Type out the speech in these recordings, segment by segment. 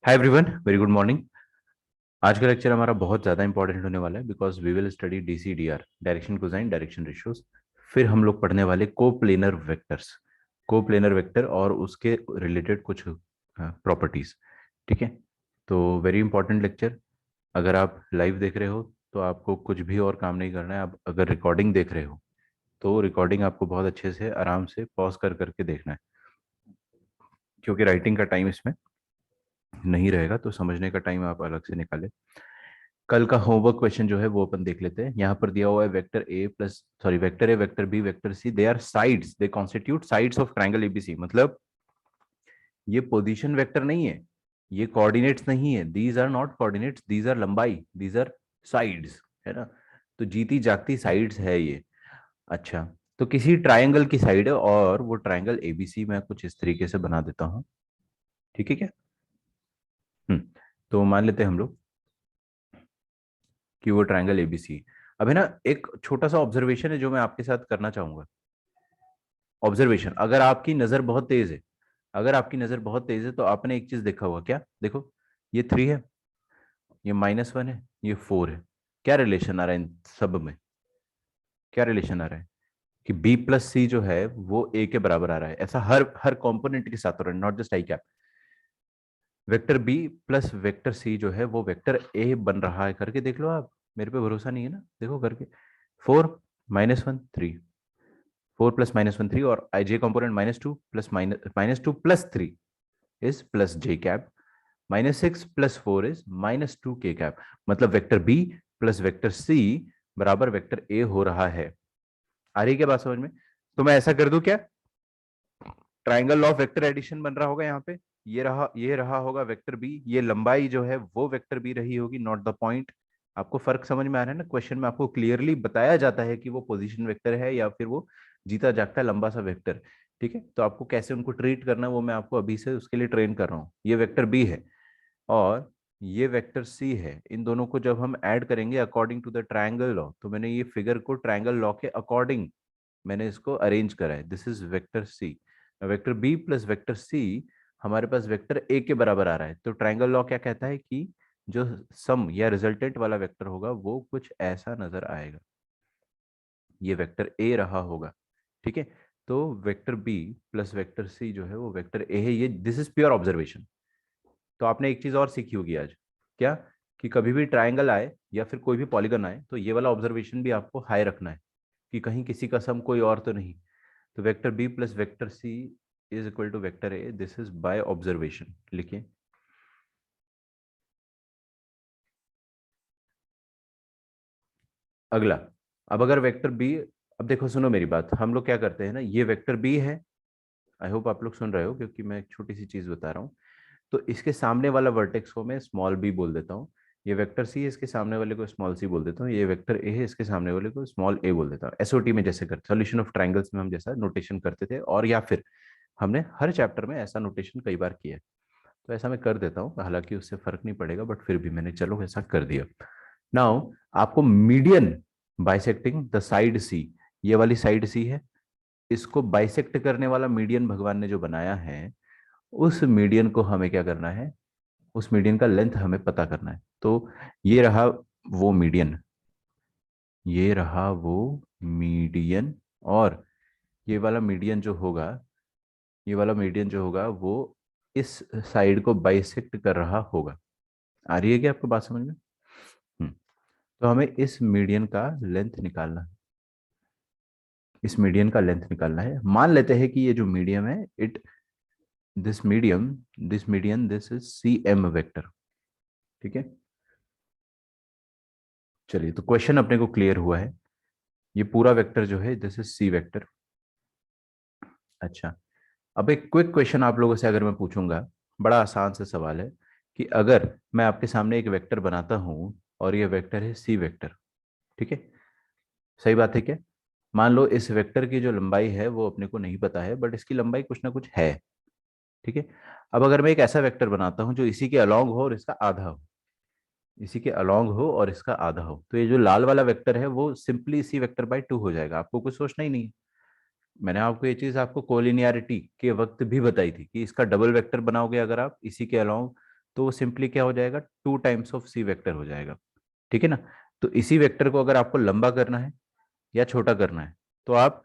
Hi everyone, very good morning. आज का lecture हमारा बहुत ज़्यादा इंपॉर्टेंट होने वाला है because we will study DCDR, direction cosine direction ratios. फिर हम लोग पढ़ने वाले कोप्लेनर वेक्टर्स, कोप्लेनर वेक्टर और उसके रिलेटेड कुछ प्रॉपर्टीज। ठीक है, तो वेरी इंपॉर्टेंट लेक्चर। अगर आप लाइव देख रहे हो तो आपको कुछ भी और काम नहीं करना है। आप अगर रिकॉर्डिंग देख रहे हो तो रिकॉर्डिंग आपको बहुत अच्छे से आराम से पॉज कर करके देखना है, क्योंकि राइटिंग का टाइम इसमें नहीं रहेगा, तो समझने का टाइम आप अलग से निकालें। कल का होमवर्क क्वेश्चन जो है वो अपन देख लेते हैं। यहाँ पर दिया हुआ है vector A plus sorry vector A, vector B, vector C, they are sides, they constitute sides of triangle ABC. मतलब ये पोजीशन वेक्टर नहीं है, ये कोऑर्डिनेट्स नहीं है, these are not coordinates, these are लंबाई, दीज आर साइड्स, है ना। तो जीती जागती साइड्स है ये। अच्छा, तो किसी ट्राइंगल की साइड है और वो ट्राइंगल एबीसी मैं कुछ इस तरीके से बना देता हूँ। ठीक है क्या? हम्म। तो मान लेते हैं हम लोग कि वो ट्रायंगल एबीसी। अब है ना, एक छोटा सा ऑब्जर्वेशन है जो मैं आपके साथ करना चाहूंगा। ऑब्जर्वेशन, अगर आपकी नजर बहुत तेज है, अगर आपकी नजर बहुत तेज है तो आपने एक चीज देखा होगा। क्या देखो? ये 3 है, ये -1 है, ये 4 है। क्या रिलेशन आ रहा है इन सब में? क्या रिलेशन आ रहा है कि बी प्लस सी जो है वो ए के बराबर आ रहा है। ऐसा हर हर कंपोनेंट के साथ हो रहा है, not just I cap. Vector B plus vector C जो है वो वेक्टर ए बन रहा है। करके देख लो आप, मेरे पे भरोसा नहीं है ना, देखो करके। 4 -1 3, 4 + -1 3, और I J component -2 + -2 + 3 is plus J cap, -6 + 4 is -2 k cap. मतलब vector B plus vector C बराबर वेक्टर ए हो रहा है। आ रही है क्या बात समझ में? तो मैं ऐसा कर दूं क्या, ट्राइंगल ऑफ वेक्टर एडिशन बन रहा होगा यहाँ पे। ये रहा होगा वेक्टर बी, ये लंबाई जो है वो वेक्टर बी रही होगी, नॉट द पॉइंट। आपको फर्क समझ में आ रहा है ना? क्वेश्चन में आपको क्लियरली बताया जाता है कि वो पोजीशन वेक्टर है या फिर वो जीता जागता लंबा सा वेक्टर। ठीक है, तो आपको कैसे उनको ट्रीट करना है वो मैं आपको अभी से उसके लिए ट्रेन कर रहा हूँ। ये वेक्टर बी है और ये वेक्टर सी है। इन दोनों को जब हम ऐड करेंगे according to the triangle law, तो मैंने ये फिगर को ट्राइंगल लॉ के अकॉर्डिंग मैंने इसको अरेंज करा है। This is vector C. Vector B plus vector C हमारे पास वेक्टर ए के बराबर आ रहा है। तो ट्राइंगल लॉ क्या कहता है कि जो सम या रिजल्टेंट वाला वेक्टर होगा वो कुछ ऐसा नजर आएगा। ये वेक्टर ए रहा होगा। ठीक है, तो vector B plus vector C जो है वो वेक्टर ए है। ये दिस इज प्योर ऑब्जर्वेशन। तो आपने एक चीज और सीखी होगी आज। क्या? कि कभी भी ट्राइंगल आए या फिर कोई भी पॉलीगन आए तो ये वाला ऑब्जर्वेशन भी आपको हाई रखना है कि कहीं किसी का सम कोई और तो नहीं। तो vector B plus vector C is equal to vector A, this is by observation. लिखिए। अगला, अब अगर वेक्टर बी, अब देखो सुनो मेरी बात, हम लोग क्या करते हैं ना, ये वेक्टर बी है। आई होप आप लोग सुन रहे हो क्योंकि मैं एक छोटी सी चीज बता रहा हूँ। तो इसके सामने वाला वर्टेक्स को मैं स्मॉल बी बोल देता हूँ। ये वेक्टर सी है, इसके सामने वाले को स्मॉल सी बोल देता हूँ। ये वेक्टर ए है, इसके सामने वाले को स्मॉल ए बोल देता हूँ। एसओटी में जैसे करते, सॉल्यूशन ऑफ ट्राइंगल्स में हम जैसा नोटेशन करते थे, और या फिर हमने हर चैप्टर में ऐसा नोटेशन कई बार किया है। तो ऐसा मैं कर देता हूँ, हालांकि उससे फर्क नहीं पड़ेगा, बट फिर भी मैंने चलो ऐसा कर दिया। नाउ आपको मीडियन बाइसेक्टिंग द साइड सी, ये वाली साइड सी है, इसको बाइसेक्ट करने वाला मीडियन भगवान ने जो बनाया है, उस मीडियन को हमें क्या करना है, उस मीडियन का लेंथ हमें पता करना है। तो ये रहा वो मीडियन, ये रहा वो मीडियन, और ये वाला मीडियन जो होगा, ये वाला मीडियन जो होगा वो इस साइड को बाइसेक्ट कर रहा होगा। आ रही है क्या आपको बात समझ में? हम्म। तो हमें इस मीडियन का लेंथ निकालना है, इस मीडियन का लेंथ निकालना है। मान लेते हैं कि ये जो मीडियम है, it this medium, this median, this is C M vector. ठीक है, चलिए तो क्वेश्चन अपने को क्लियर हुआ है। ये पूरा वेक्टर जो है दिस इज सी वेक्टर। अच्छा, अब एक क्विक क्वेश्चन आप लोगों से अगर मैं पूछूंगा, बड़ा आसान सा सवाल है कि अगर मैं आपके सामने एक वेक्टर बनाता हूं और ये वेक्टर है सी वेक्टर। ठीक है, सही बात है क्या? मान लो इस वेक्टर की जो लंबाई है वो अपने को नहीं पता है, बट इसकी लंबाई कुछ ना कुछ है। ठीक है, अब अगर मैं एक ऐसा वेक्टर बनाता हूं जो इसी के अलोंग हो और इसका आधा हो, इसी के अलोंग हो और इसका आधा हो, तो ये जो लाल वाला वेक्टर है वो सिंपली इसी वेक्टर बाय 2 हो जाएगा। आपको कुछ सोचना ही नहीं है। मैंने आपको ये चीज आपको कोलिनियरिटी के वक्त भी बताई थी कि इसका डबल वेक्टर बनाओगे अगर आप इसी के अलोंग, तो वो सिंपली क्या हो जाएगा, 2 टाइम्स ऑफ सी वेक्टर हो जाएगा। ठीक है ना। तो इसी वेक्टर को अगर आपको लंबा करना है या छोटा करना है तो आप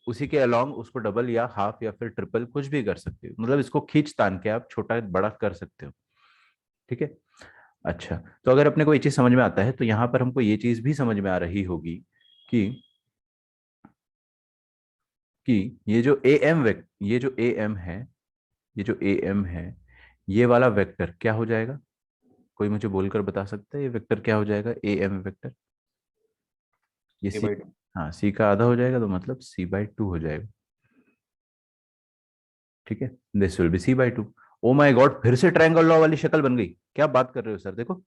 उसी के अलोंग उसको डबल या हाफ या फिर ट्रिपल कुछ भी कर सकते हो, मतलब इसको खींच तान के आप छोटा बड़ा कर सकते हो। ठीक है। अच्छा, तो अगर अपने को ये चीज समझ में आता है तो यहाँ पर हमको ये चीज भी समझ में आ रही होगी कि कि ये जो ए एम है, ये जो ए एम है, ये वाला वेक्टर क्या हो जाएगा? कोई मुझे बोलकर बता सकता है ये वेक्टर क्या हो जाएगा, ए एम वेक्टर? ये ए सी, बाई टू। हाँ सी का आधा हो जाएगा तो मतलब c/2 हो जाएगा। ठीक है, this will B c/2। Oh my God, फिर से ट्रायंगल लॉ वाली शक्ल बन गई। क्या बात कर रहे हो सर, देखो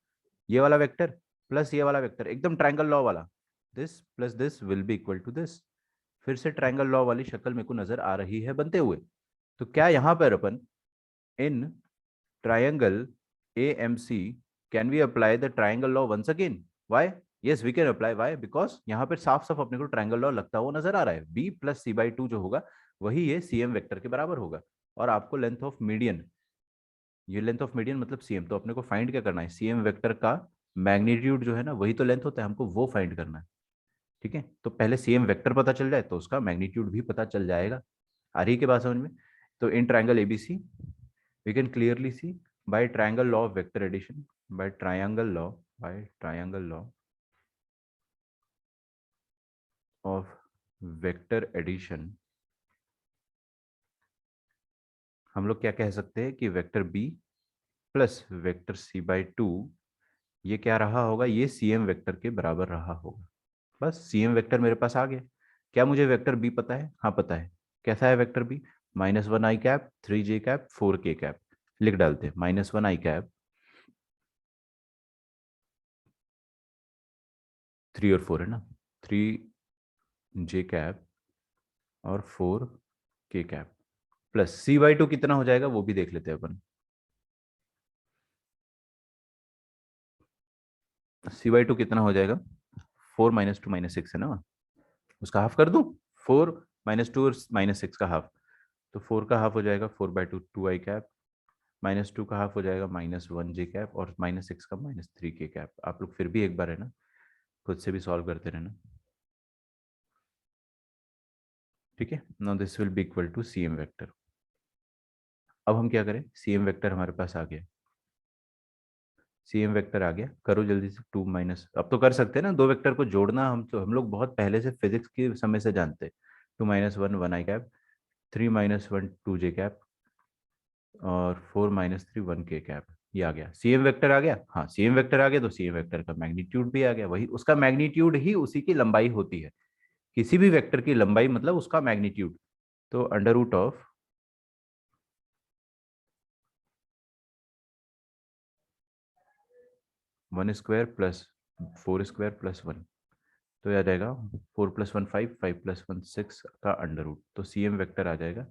ये वाला वेक्टर प्लस ये वाला वेक्टर एकदम ट्रायंगल लॉ वाला, this plus this will be equal to this. फिर से ट्रायंगल लॉ वाली शक्ल मेरे को नजर आ रही है बनते हुए। तो क्या यहाँ पर अपन in triangle AMC can we apply the triangle law once again? Why? Yes we can apply. Why? Because यहाँ पर साफ साफ अपने को ट्रायंगल लॉ लगता हुआ नजर आ रहा है। b प्लस c/2 जो होगा वही ये CM वेक्टर के बराबर होगा। और आपको लेंथ ऑफ मीडियन, ये लेंथ ऑफ मीडियन मतलब CM, तो अपने को फाइंड क्या करना है, CM वेक्टर का मैग्नीट्यूड जो है ना वही तो लेंथ होता है, हमको वो फाइंड करना है। ठीक है, तो पहले CM वेक्टर पता चल जाए तो उसका मैग्नीट्यूड भी पता चल जाएगा। आ रही है की बात समझ में? तो in triangle ABC we can clearly see by triangle law of vector addition, by triangle law of vector addition, हम लोग क्या कह सकते हैं कि vector b plus vector c/2 ये क्या रहा होगा, ये CM वेक्टर के बराबर रहा होगा। बस CM वेक्टर मेरे पास आ गया। क्या मुझे वेक्टर b पता है? हाँ पता है। कैसा है vector b? -1 i cap, 3j cap, 4k cap. लिख डालते हैं -1 i कैप, 3 और 4 है ना, 3j कैप और 4k कैप, प्लस c/2 कितना हो जाएगा वो भी देख लेते हैं अपन। c/2 कितना हो जाएगा, 4 - 2 - 6 है ना, उसका हाफ कर दूं। 4 - 2 और -6 का हाफ, तो 4 का हाफ हो जाएगा 4/2 2 i कैप, -2 का हाफ हो जाएगा -1 j कैप और -6 का -3k कैप। आप लोग फिर भी एक बार है ना खुद से भी सॉल्व करते रहना। ठीक है, now this will be equal to CM vector. अब हम क्या करें, CM वेक्टर हमारे पास आ गया, CM वेक्टर आ गया, करो जल्दी से 2 माइनस, अब तो कर सकते हैं ना दो वेक्टर को जोड़ना, हम लोग बहुत पहले से फिजिक्स के समय से जानते हैं। 2 - 1 1 i कैप, 3 - 1 2j कैप और 4 - 3 1k कैप। ये आ गया CM वेक्टर आ गया। हाँ CM वेक्टर आ गया तो CM वेक्टर का मैग्नीट्यूड भी आ गया, वही उसका मैग्नीट्यूड ही उसी की लंबाई होती है। किसी भी वेक्टर की लंबाई मतलब उसका मैग्नीट्यूड। तो √ऑफ 1² प्लस 4² प्लस 1, तो ये आ जाएगा 4 + 1 5, 5 + 1 6 का अंडर रूट, तो CM वेक्टर आ जाएगा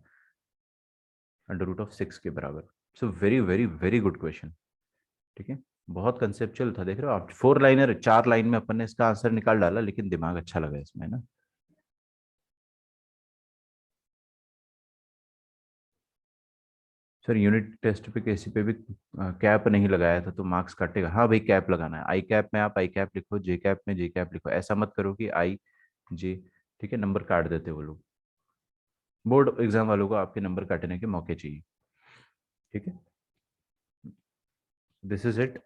√ऑफ 6 के बराबर। So very very very good question. ठीक है, बहुत कंसेप्चुअल था, देख रहे हो आप, 4 लाइनर 4 लाइन में अपन ने इसका आंसर निकाल डाला, लेकिन दिमाग अच्छा लगा इसमें ना। सर यूनिट टेस्ट पे किसी पे भी कैप नहीं लगाया था तो मार्क्स काटेगा? हाँ भाई कैप लगाना है, I कैप में आप I कैप लिखो, J कैप में J कैप लिखो, ऐसा मत करो कि I J। ठीक है, नंबर काट देते वो लोग, बोर्ड एग्जाम वालों को आपके नंबर काटने के मौके चाहिए। ठीक है, दिस इज इट।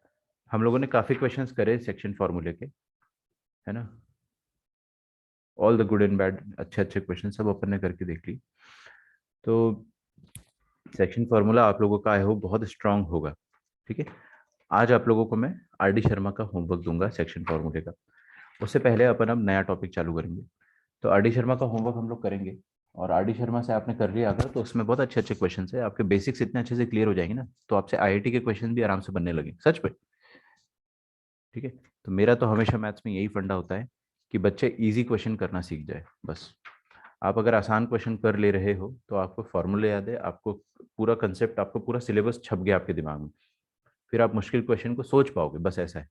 हम लोगों ने काफी क्वेश्चंस करे सेक्शन फॉर्मूले के, है ना, all the good and bad, अच्छे अच्छे क्वेश्चन सब अपन ने करके देख ली। तो सेक्शन फॉर्मूला आप लोगों का आई होप बहुत स्ट्रांग होगा। ठीक है, आज आप लोगों को मैं RD शर्मा का होमवर्क दूंगा सेक्शन फॉर्मूले का। उससे पहले अपन अब नया टॉपिक चालू करेंगे। तो RD शर्मा का होमवर्क हम लोग करेंगे, और RD शर्मा से आपने कर लिया अगर तो उसमें बहुत अच्छे अच्छे क्वेश्चन है, आपके बेसिक्स इतने अच्छे से क्लियर हो जाएंगे ना तो आपसे IIT के क्वेश्चन भी आराम से बनने लगे सच पे। ठीक है, तो मेरा तो हमेशा मैथ्स में यही फंडा होता है कि बच्चे इजी क्वेश्चन करना सीख जाए बस। आप अगर आसान क्वेश्चन कर ले रहे हो तो आपको फॉर्मूले याद है, आपको पूरा कंसेप्ट, आपको पूरा सिलेबस छप गया आपके दिमाग में, फिर आप मुश्किल क्वेश्चन को सोच पाओगे, बस ऐसा है।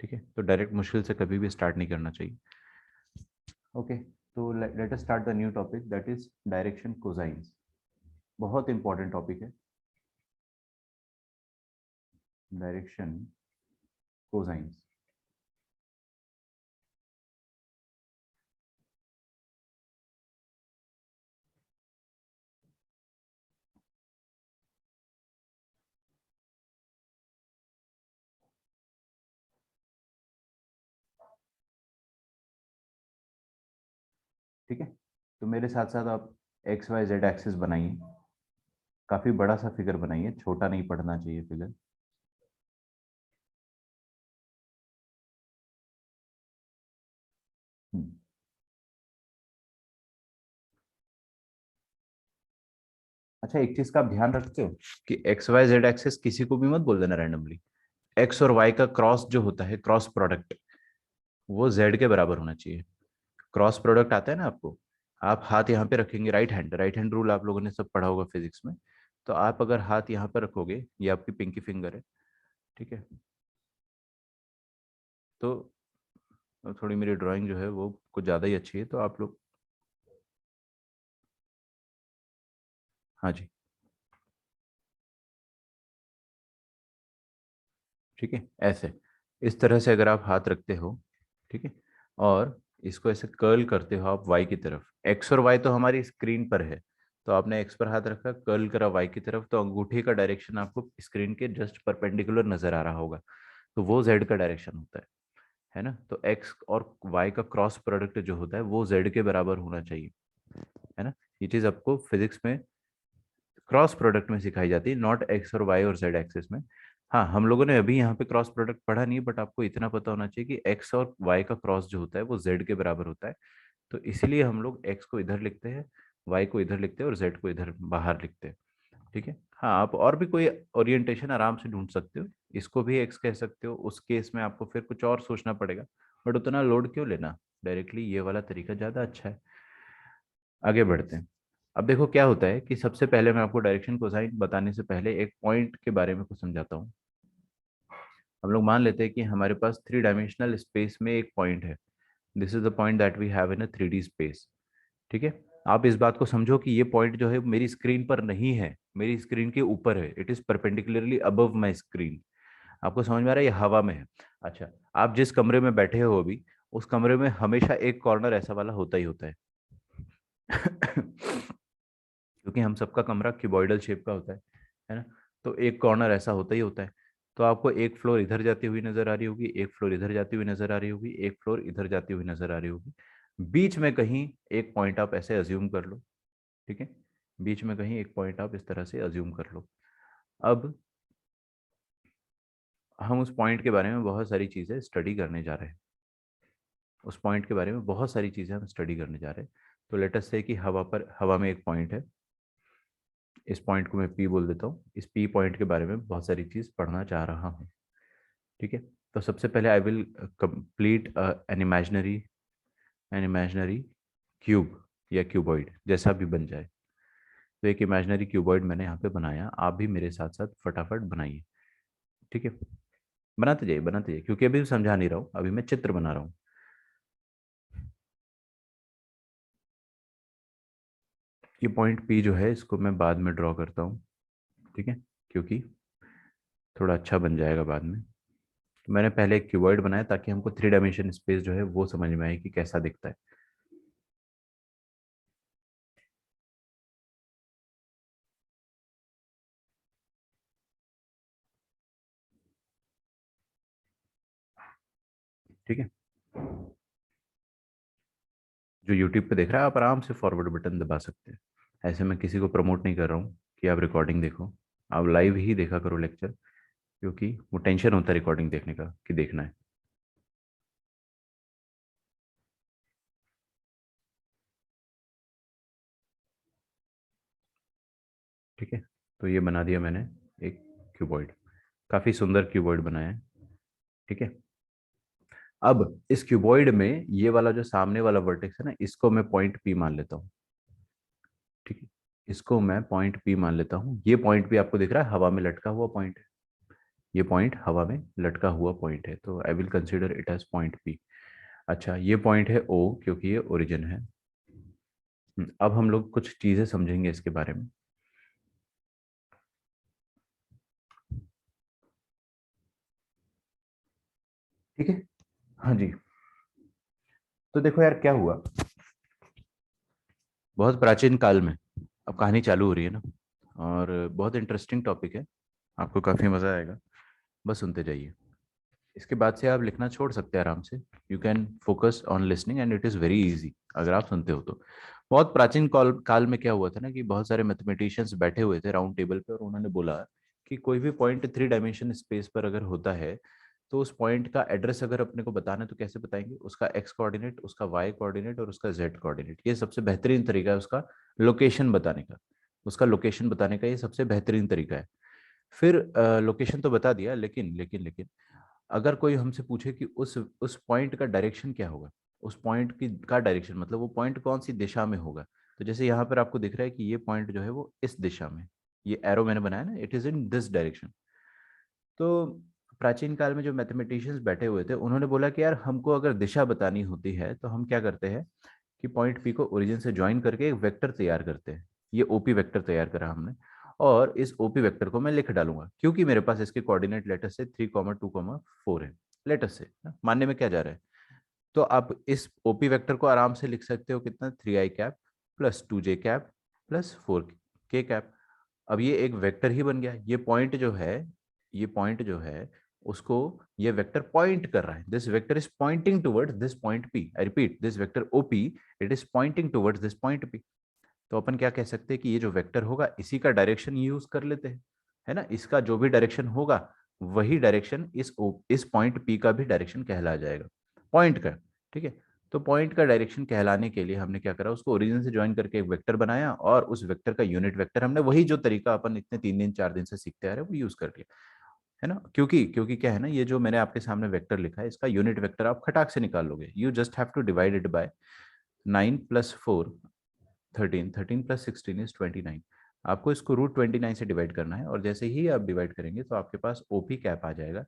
ठीक है, तो डायरेक्ट मुश्किल से कभी भी स्टार्ट नहीं करना चाहिए। ओके, तो let us start the new topic that is direction cosines. बहुत इंपॉर्टेंट टॉपिक है। Direction cosines. ठीक है, तो मेरे साथ साथ आप एक्स वाई जेड एक्सिस बनाइए। काफी बड़ा सा फिगर बनाइए, छोटा नहीं पढ़ना चाहिए फिगर। हम्म। अच्छा, एक चीज का आप ध्यान रखते हो कि एक्स वाई जेड एक्सिस किसी को भी मत बोल देना रैंडमली। एक्स और वाई का क्रॉस जो होता है, क्रॉस प्रोडक्ट, वो जेड के बराबर होना चाहिए। क्रॉस प्रोडक्ट आता है ना आपको, आप हाथ यहाँ पे रखेंगे, राइट हैंड रूल आप लोगों ने सब पढ़ा होगा फिजिक्स में। तो आप अगर हाथ यहाँ पर रखोगे, ये आपकी पिंकी फिंगर है, ठीक है। तो थोड़ी मेरी ड्राइंग जो है वो कुछ ज़्यादा ही अच्छी है, तो आप लोग, हाँ जी, ठीक है, ऐसे इस तरह से अगर आप हाथ रखते हो, ठीक है, और इसको ऐसे कर्ल करते हो आप वाई की तरफ। एक्स और वाई तो हमारी स्क्रीन पर है, तो आपने एक्स पर हाथ रखा, कर्ल करा वाई की तरफ, तो अंगूठे का डायरेक्शन आपको स्क्रीन के जस्ट परपेंडिकुलर नजर आ रहा होगा। तो वो जेड का डायरेक्शन होता है ना। तो एक्स और वाई का क्रॉस प्रोडक्ट जो होता है वो जेड के बराबर होना चाहिए, है ना। ये चीज आपको फिजिक्स में क्रॉस प्रोडक्ट में सिखाई जाती है, नॉट एक्स और वाई और जेड एक्सिस में। हाँ, हम लोगों ने अभी यहाँ पे क्रॉस प्रोडक्ट पढ़ा नहीं, बट आपको इतना पता होना चाहिए कि एक्स और वाई का क्रॉस जो होता है वो जेड के बराबर होता है। तो इसीलिए हम लोग एक्स को इधर लिखते हैं, वाई को इधर लिखते हैं और जेड को इधर बाहर लिखते हैं। ठीक है। हाँ, आप और भी कोई ओरिएंटेशन आराम से ढूंढ सकते हो। इसको भी एक्स कह सकते हो, उस केस में आपको फिर कुछ और सोचना पड़ेगा, बट उतना लोड क्यों लेना, डायरेक्टली ये वाला तरीका ज़्यादा अच्छा है। आगे बढ़ते हैं। अब देखो क्या होता है कि सबसे पहले मैं आपको डायरेक्शन कोसाइन बताने से पहले एक पॉइंट के बारे में कुछ समझाता हूँ। हम लोग मान लेते हैं कि हमारे पास थ्री डायमेंशनल स्पेस में एक पॉइंट है। This is the point that we have in a 3D space. ठीक है। आप इस बात को समझो कि ये पॉइंट जो है मेरी स्क्रीन पर नहीं है, मेरी स्क्रीन के ऊपर है, it is perpendicularly above my screen. आपको समझ में आ रहा है, ये हवा में है। अच्छा, आप जिस कमरे में बैठे हो अभी, उस कमरे में हमेशा एक कॉर्नर ऐसा वाला होता ही होता है। क्योंकि हम सबका कमरा क्यूबॉइडल शेप का होता है ना। तो एक कॉर्नर ऐसा होता ही होता है। तो आपको एक फ्लोर इधर जाती हुई नजर आ रही होगी, एक फ्लोर इधर जाती हुई नजर आ रही होगी, एक फ्लोर इधर जाती हुई नजर आ रही होगी। बीच में कहीं एक पॉइंट आप ऐसे अज्यूम कर लो। ठीक है। बीच में कहीं एक पॉइंट आप इस तरह से अज्यूम कर लो। अब हम उस पॉइंट के बारे में बहुत सारी चीज़ें स्टडी करने जा रहे हैं। उस पॉइंट के बारे में बहुत सारी चीज़ें हम स्टडी करने जा रहे हैं। तो लेट अस से कि हवा में एक पॉइंट है। इस पॉइंट को मैं पी बोल देता हूँ। इस पी पॉइंट के बारे में बहुत सारी चीज़ पढ़ना चाह रहा हूँ। ठीक है। तो सबसे पहले I will complete an imaginary cube या क्यूबॉइड, जैसा भी बन जाए। तो एक इमेजिनरी क्यूबॉइड मैंने यहाँ पे बनाया, आप भी मेरे साथ साथ फटाफट बनाइए। ठीक है। बनाते जाइए, क्योंकि अभी समझा नहीं रहा हूँ, अभी मैं चित्र बना रहा हूँ। ये पॉइंट पी जो है इसको मैं बाद में ड्रॉ करता हूँ। ठीक है। क्योंकि थोड़ा अच्छा बन जाएगा बाद में। तो मैंने पहले एक क्यूबॉइड बनाया ताकि हमको थ्री डायमेंशन स्पेस जो है वो समझ में आए कि कैसा दिखता है। ठीक है। जो यूट्यूब पे देख रहा है, आप आराम से फॉरवर्ड बटन दबा सकते हैं। ऐसे मैं किसी को प्रमोट नहीं कर रहा हूँ कि आप रिकॉर्डिंग देखो। आप लाइव ही देखा करो लेक्चर, क्योंकि वो टेंशन होता है रिकॉर्डिंग देखने का कि देखना है। ठीक है। तो ये बना दिया मैंने एक क्यूबॉइड। काफ़ी सुंदर क्यूबॉइड बनाया है। ठीक है। अब इस क्यूबॉइड में ये वाला जो सामने वाला वर्टेक्स है ना, इसको मैं पॉइंट पी मान लेता हूँ। ठीक है। इसको मैं पॉइंट पी मान लेता हूँ। ये पॉइंट भी आपको दिख रहा है, हवा में लटका हुआ पॉइंट है। ये पॉइंट हवा में लटका हुआ पॉइंट है, तो I will consider it as point P. अच्छा, ये पॉइंट है ओ, क्योंकि ये ओरिजिन है। अब हम लोग कुछ चीजें समझेंगे इसके बारे में। ठीक है। हाँ जी, तो देखो यार क्या हुआ, बहुत प्राचीन काल में, अब कहानी चालू हो रही है ना, और बहुत इंटरेस्टिंग टॉपिक है, आपको काफ़ी मज़ा आएगा, बस सुनते जाइए। इसके बाद से आप लिखना छोड़ सकते हैं आराम से, you can focus on listening and it is very easy अगर आप सुनते हो तो। बहुत प्राचीन काल काल में क्या हुआ था ना कि बहुत सारे मैथमेटिशियंस बैठे हुए थे राउंड टेबल पे, और उन्होंने बोला कि कोई भी पॉइंट 3 डायमेंशन स्पेस पर अगर होता है तो उस पॉइंट का एड्रेस अगर अपने को बताना है तो कैसे बताएंगे, उसका एक्स कोऑर्डिनेट, उसका वाई कोऑर्डिनेट और उसका जेड कोऑर्डिनेट, ये सबसे बेहतरीन तरीका है उसका लोकेशन बताने का। उसका लोकेशन बताने का ये सबसे बेहतरीन तरीका है। फिर लोकेशन तो बता दिया, लेकिन लेकिन लेकिन अगर कोई हमसे पूछे कि उस पॉइंट का डायरेक्शन क्या होगा, उस पॉइंट की का डायरेक्शन मतलब वो पॉइंट कौन सी दिशा में होगा, तो जैसे यहाँ पर आपको दिख रहा है कि ये पॉइंट जो है वो इस दिशा में, ये एरो मैंने बनाया ना, it is in this direction. तो प्राचीन काल में जो मैथमेटिशियंस बैठे हुए थे उन्होंने बोला कि यार हमको अगर दिशा बतानी होती है तो हम क्या करते हैं कि पॉइंट पी को ओरिजिन से ज्वाइन करके एक वेक्टर तैयार करते हैं। ये ओपी वेक्टर तैयार करा हमने, और इस ओपी वेक्टर को मैं लिख डालूंगा क्योंकि मेरे पास इसके कोऑर्डिनेट लेटर से 3,2,4 है। लेटर से मानने में क्या जा रहा है, तो आप इस ओपी वेक्टर को आराम से लिख सकते हो कितना, 3i cap plus 2j cap plus 4k cap. अब ये एक वेक्टर ही बन गया। ये पॉइंट जो है, ये पॉइंट जो है उसको ये वेक्टर पॉइंट कर रहा है, this vector is pointing towards this point P, I repeat this vector OP, it is pointing towards this point P. तो अपन क्या कह सकते हैं कि ये जो वेक्टर होगा इसी का डायरेक्शन यूज कर लेते हैं, है ना, इसका जो भी डायरेक्शन होगा वही डायरेक्शन इस पॉइंट पी का भी डायरेक्शन कहला जाएगा, पॉइंट का। ठीक है, तो पॉइंट का डायरेक्शन कहलाने के लिए हमने क्या करा, उसको ओरिजिन से ज्वाइन करके एक वेक्टर बनाया, और उस वेक्टर का यूनिट वेक्टर हमने वही जो तरीका अपन इतने 3 दिन 4 दिन से सीखते आ रहे हैं वो यूज कर लिया, है ना। क्योंकि क्योंकि क्या है ना, ये जो मैंने आपके सामने वेक्टर लिखा है इसका यूनिट वेक्टर आप खटाक से निकाल लोगे, you just have to divide it by 9 + 4 13, 13 + 16 = 29। आपको इसको √29 से डिवाइड करना है, और जैसे ही आप डिवाइड करेंगे तो आपके पास ओपी कैप आ जाएगा।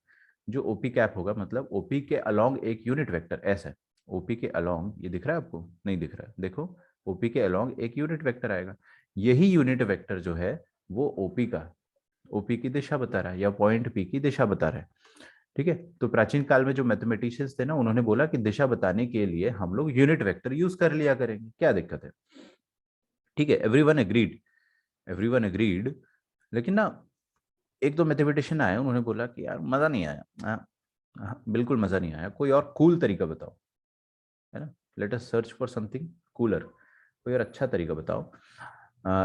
जो ओपी कैप होगा मतलब ओपी के अलोंग एक यूनिट वेक्टर ऐसा, ओपी के अलोंग, ये दिख रहा है आपको, नहीं दिख रहा है, देखो ओपी के अलोंग एक यूनिट वेक्टर आएगा। यही यूनिट वेक्टर जो है वो ओपी का, ओपी की दिशा बता रहा है या पॉइंट पी की दिशा बता रहा है। ठीक है, तो प्राचीन काल में जो मैथमेटिशियंस थे ना उन्होंने बोला कि दिशा बताने के लिए हम लोग यूनिट वेक्टर यूज कर लिया करेंगे, क्या दिक्कत है। ठीक है, एवरीवन एग्रीड। लेकिन ना एक दो मैथमेटिशियन आए, उन्होंने बोला कि यार मजा नहीं आया। बिल्कुल मजा नहीं आया, कोई और कूल तरीका बताओ, है ना, let us search for something cooler, कोई और अच्छा तरीका बताओ।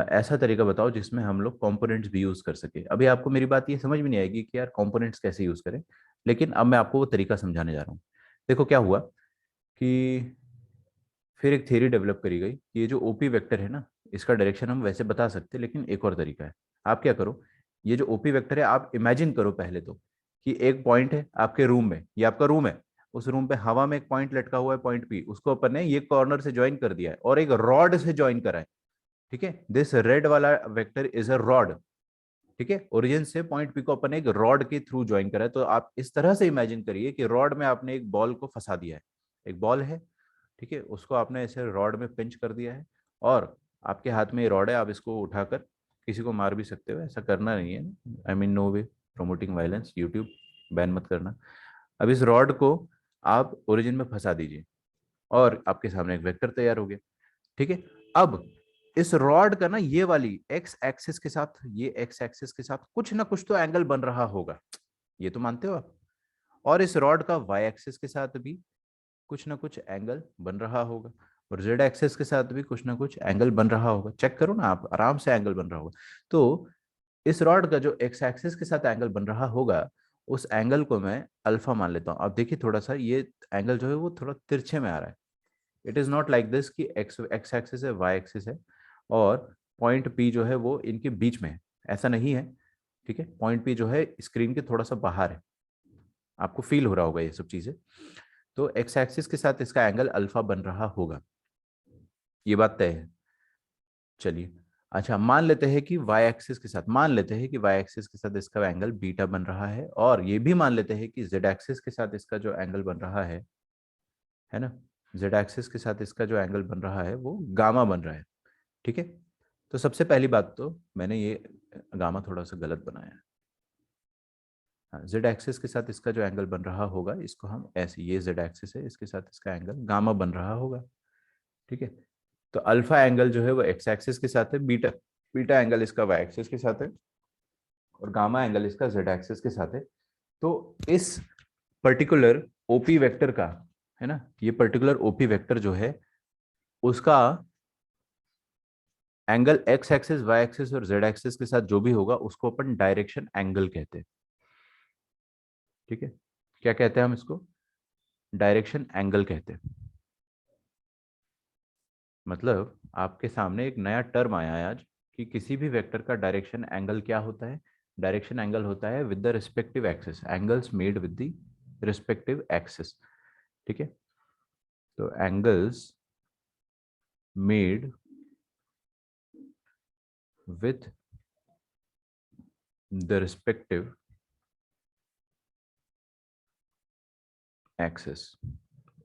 ऐसा तरीका बताओ जिसमें हम लोग कंपोनेंट्स भी यूज कर सके। अभी आपको मेरी बात ये समझ में नहीं आएगी कि यार कंपोनेंट्स कैसे यूज करें, लेकिन अब मैं आपको वो तरीका समझाने जा रहा हूँ। देखो क्या हुआ कि फिर एक थ्योरी डेवलप करी गई कि ये जो ओपी वेक्टर है ना, इसका डायरेक्शन हम वैसे बता सकते हैं, लेकिन एक और तरीका है। आप क्या करो, ये जो ओपी वेक्टर है आप इमेजिन करो पहले तो कि एक पॉइंट है आपके रूम में, ये आपका रूम है, उस रूम पे हवा में एक पॉइंट लटका हुआ है, पॉइंट पी, उसको अपन ने ये कॉर्नर से ज्वाइन कर दिया है और एक रॉड से ज्वाइन करा है। ठीक है, दिस रेड वाला वेक्टर इज अ रॉड। ठीक है, ओरिजिन से पॉइंट पी को अपन ने एक रॉड के थ्रू ज्वाइन करा है। तो आप इस तरह से इमेजिन करिए कि रॉड में आपने एक बॉल को फंसा दिया है, एक बॉल है, ठीक है, उसको आपने ऐसे रॉड में पिंच कर दिया है, और आपके हाथ में ये रॉड है, आप इसको उठाकर किसी को मार भी सकते हो, ऐसा करना नहीं है, I mean no way, promoting violence, YouTube ban मत करना। अब इस रॉड को आप ओरिजिन में फंसा दीजिए और आपके सामने एक वेक्टर तैयार हो गया। ठीक है, अब इस रॉड का ना ये वाली एक्स एक्सिस के साथ, ये एक्स एक्सिस के साथ कुछ ना कुछ तो एंगल बन रहा होगा, ये तो मानते हो आप, और इस रॉड का वाई एक्सिस के साथ भी कुछ ना कुछ एंगल बन रहा होगा, और जेड एक्सिस के साथ भी कुछ ना कुछ एंगल बन रहा होगा। चेक करो ना आप, आराम से एंगल बन रहा होगा। तो इस रॉड का जो एक्स एक्सिस के साथ एंगल बन रहा होगा उस एंगल को मैं अल्फा मान लेता हूँ। अब देखिए थोड़ा सा ये एंगल जो है वो थोड़ा तिरछे में आ रहा है। It is not like this कि एक्स एक्स एक्सिस है, वाई एक्सिस है, और पॉइंट पी जो है वो इनके बीच में है, ऐसा नहीं है। ठीक है, पॉइंट पी जो है स्क्रीन के थोड़ा सा बाहर है, आपको फील हो रहा होगा ये सब चीजें। तो एक्स एक्सिस के साथ इसका एंगल अल्फा बन रहा होगा, ये बात तय है। चलिए, अच्छा मान लेते हैं कि वाई एक्सिस के साथ, मान लेते हैं कि वाई एक्सिस के साथ इसका एंगल बीटा बन रहा है, और ये भी मान लेते हैं कि जेड एक्सिस के साथ इसका जो एंगल बन रहा है ना, जेड एक्सिस के साथ इसका जो एंगल बन रहा है वो गामा बन रहा है। ठीक है, तो सबसे पहली बात तो मैंने ये गामा थोड़ा सा गलत बनाया है। हाँ, जेड एक्सिस के साथ इसका जो एंगल बन रहा होगा इसको हम ऐसे, ये जेड एक्सिस है, इसके साथ इसका एंगल गामा बन रहा होगा। ठीक है, तो अल्फा एंगल जो है वो एक्स एक्सिस के साथ है, बीटा बीटा एंगल इसका वाई एक्सिस के साथ है, और गामा एंगल इसका जेड एक्सिस के साथ है। तो इस पर्टिकुलर ओपी वेक्टर का, है ना, ये पर्टिकुलर ओपी वेक्टर जो है उसका angle X axis Y axis और जेड एक्सिस के साथ जो भी होगा उसको अपन डायरेक्शन एंगल कहते हैं। ठीक है, क्या कहते हैं हम इसको? डायरेक्शन एंगल कहते हैं। मतलब आपके सामने एक नया टर्म आया है आज कि किसी भी वेक्टर का डायरेक्शन एंगल क्या होता है? डायरेक्शन एंगल होता है with the respective axis, angles made with the respective axis. ठीक है, तो angles made with the respective axis.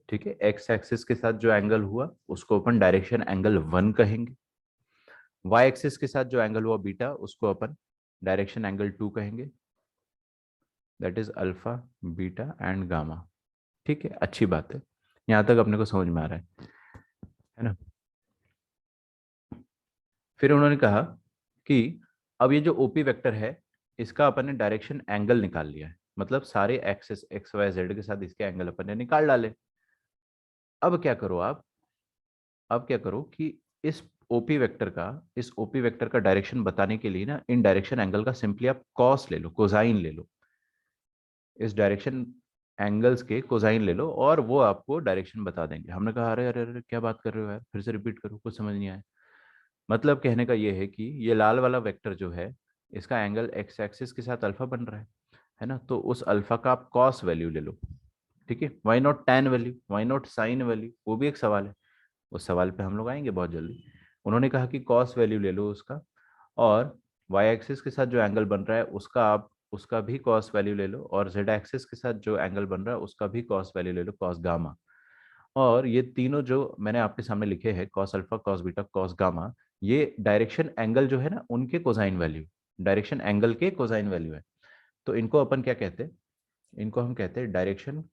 ठीक है, एक्स एक्सिस के साथ जो एंगल हुआ उसको अपन डायरेक्शन एंगल 1 कहेंगे। वाई एक्सिस के साथ जो एंगल हुआ बीटा उसको अपन डायरेक्शन एंगल 2 कहेंगे। That is alpha, beta and gamma. ठीक है, अच्छी बात है, यहां तक अपने को समझ में आ रहा है ना। फिर उन्होंने कहा कि अब ये जो ओपी वेक्टर है इसका अपन ने डायरेक्शन एंगल निकाल लिया है, मतलब सारे एक्सिस एक्स वाई जेड के साथ इसके एंगल अपन ने निकाल डाले। अब क्या करो आप, अब क्या करो कि इस ओपी वेक्टर का, इस ओपी वेक्टर का डायरेक्शन बताने के लिए ना इन डायरेक्शन एंगल का सिंपली आप कॉस ले लो, कोसाइन ले लो। इस डायरेक्शन एंगल्स के कोसाइन ले लो और वो आपको डायरेक्शन बता देंगे। हमने कहा अरे अरे अरे क्या बात कर रहे हो यार, फिर से रिपीट करो, कुछ समझ नहीं आया। मतलब कहने का ये है कि ये लाल वाला वेक्टर जो है इसका एंगल एक्स एक्सिस के साथ अल्फा बन रहा है ना, तो उस अल्फा का आप कॉस वैल्यू ले लो। ठीक है, why not tan value, why not sine value, वो भी एक सवाल है, उस सवाल पे हम लोग आएंगे बहुत जल्दी। उन्होंने कहा कि कॉस वैल्यू ले लो उसका, और वाई एक्सिस के साथ जो एंगल बन रहा है उसका आप उसका भी कॉस वैल्यू ले लो, और जेड एक्सिस के साथ जो एंगल बन रहा है उसका भी कॉस वैल्यू ले लो, कॉस गामा। और ये तीनों जो मैंने आपके सामने लिखे हैं, cos alpha, cos beta, cos gamma, ये डायरेक्शन एंगल जो है ना उनके कोसाइन वैल्यू, डायरेक्शन एंगल के कोसाइन वैल्यू है। तो इनको अपन क्या कहते हैं? इनको हम कहते हैं डायरेक्शन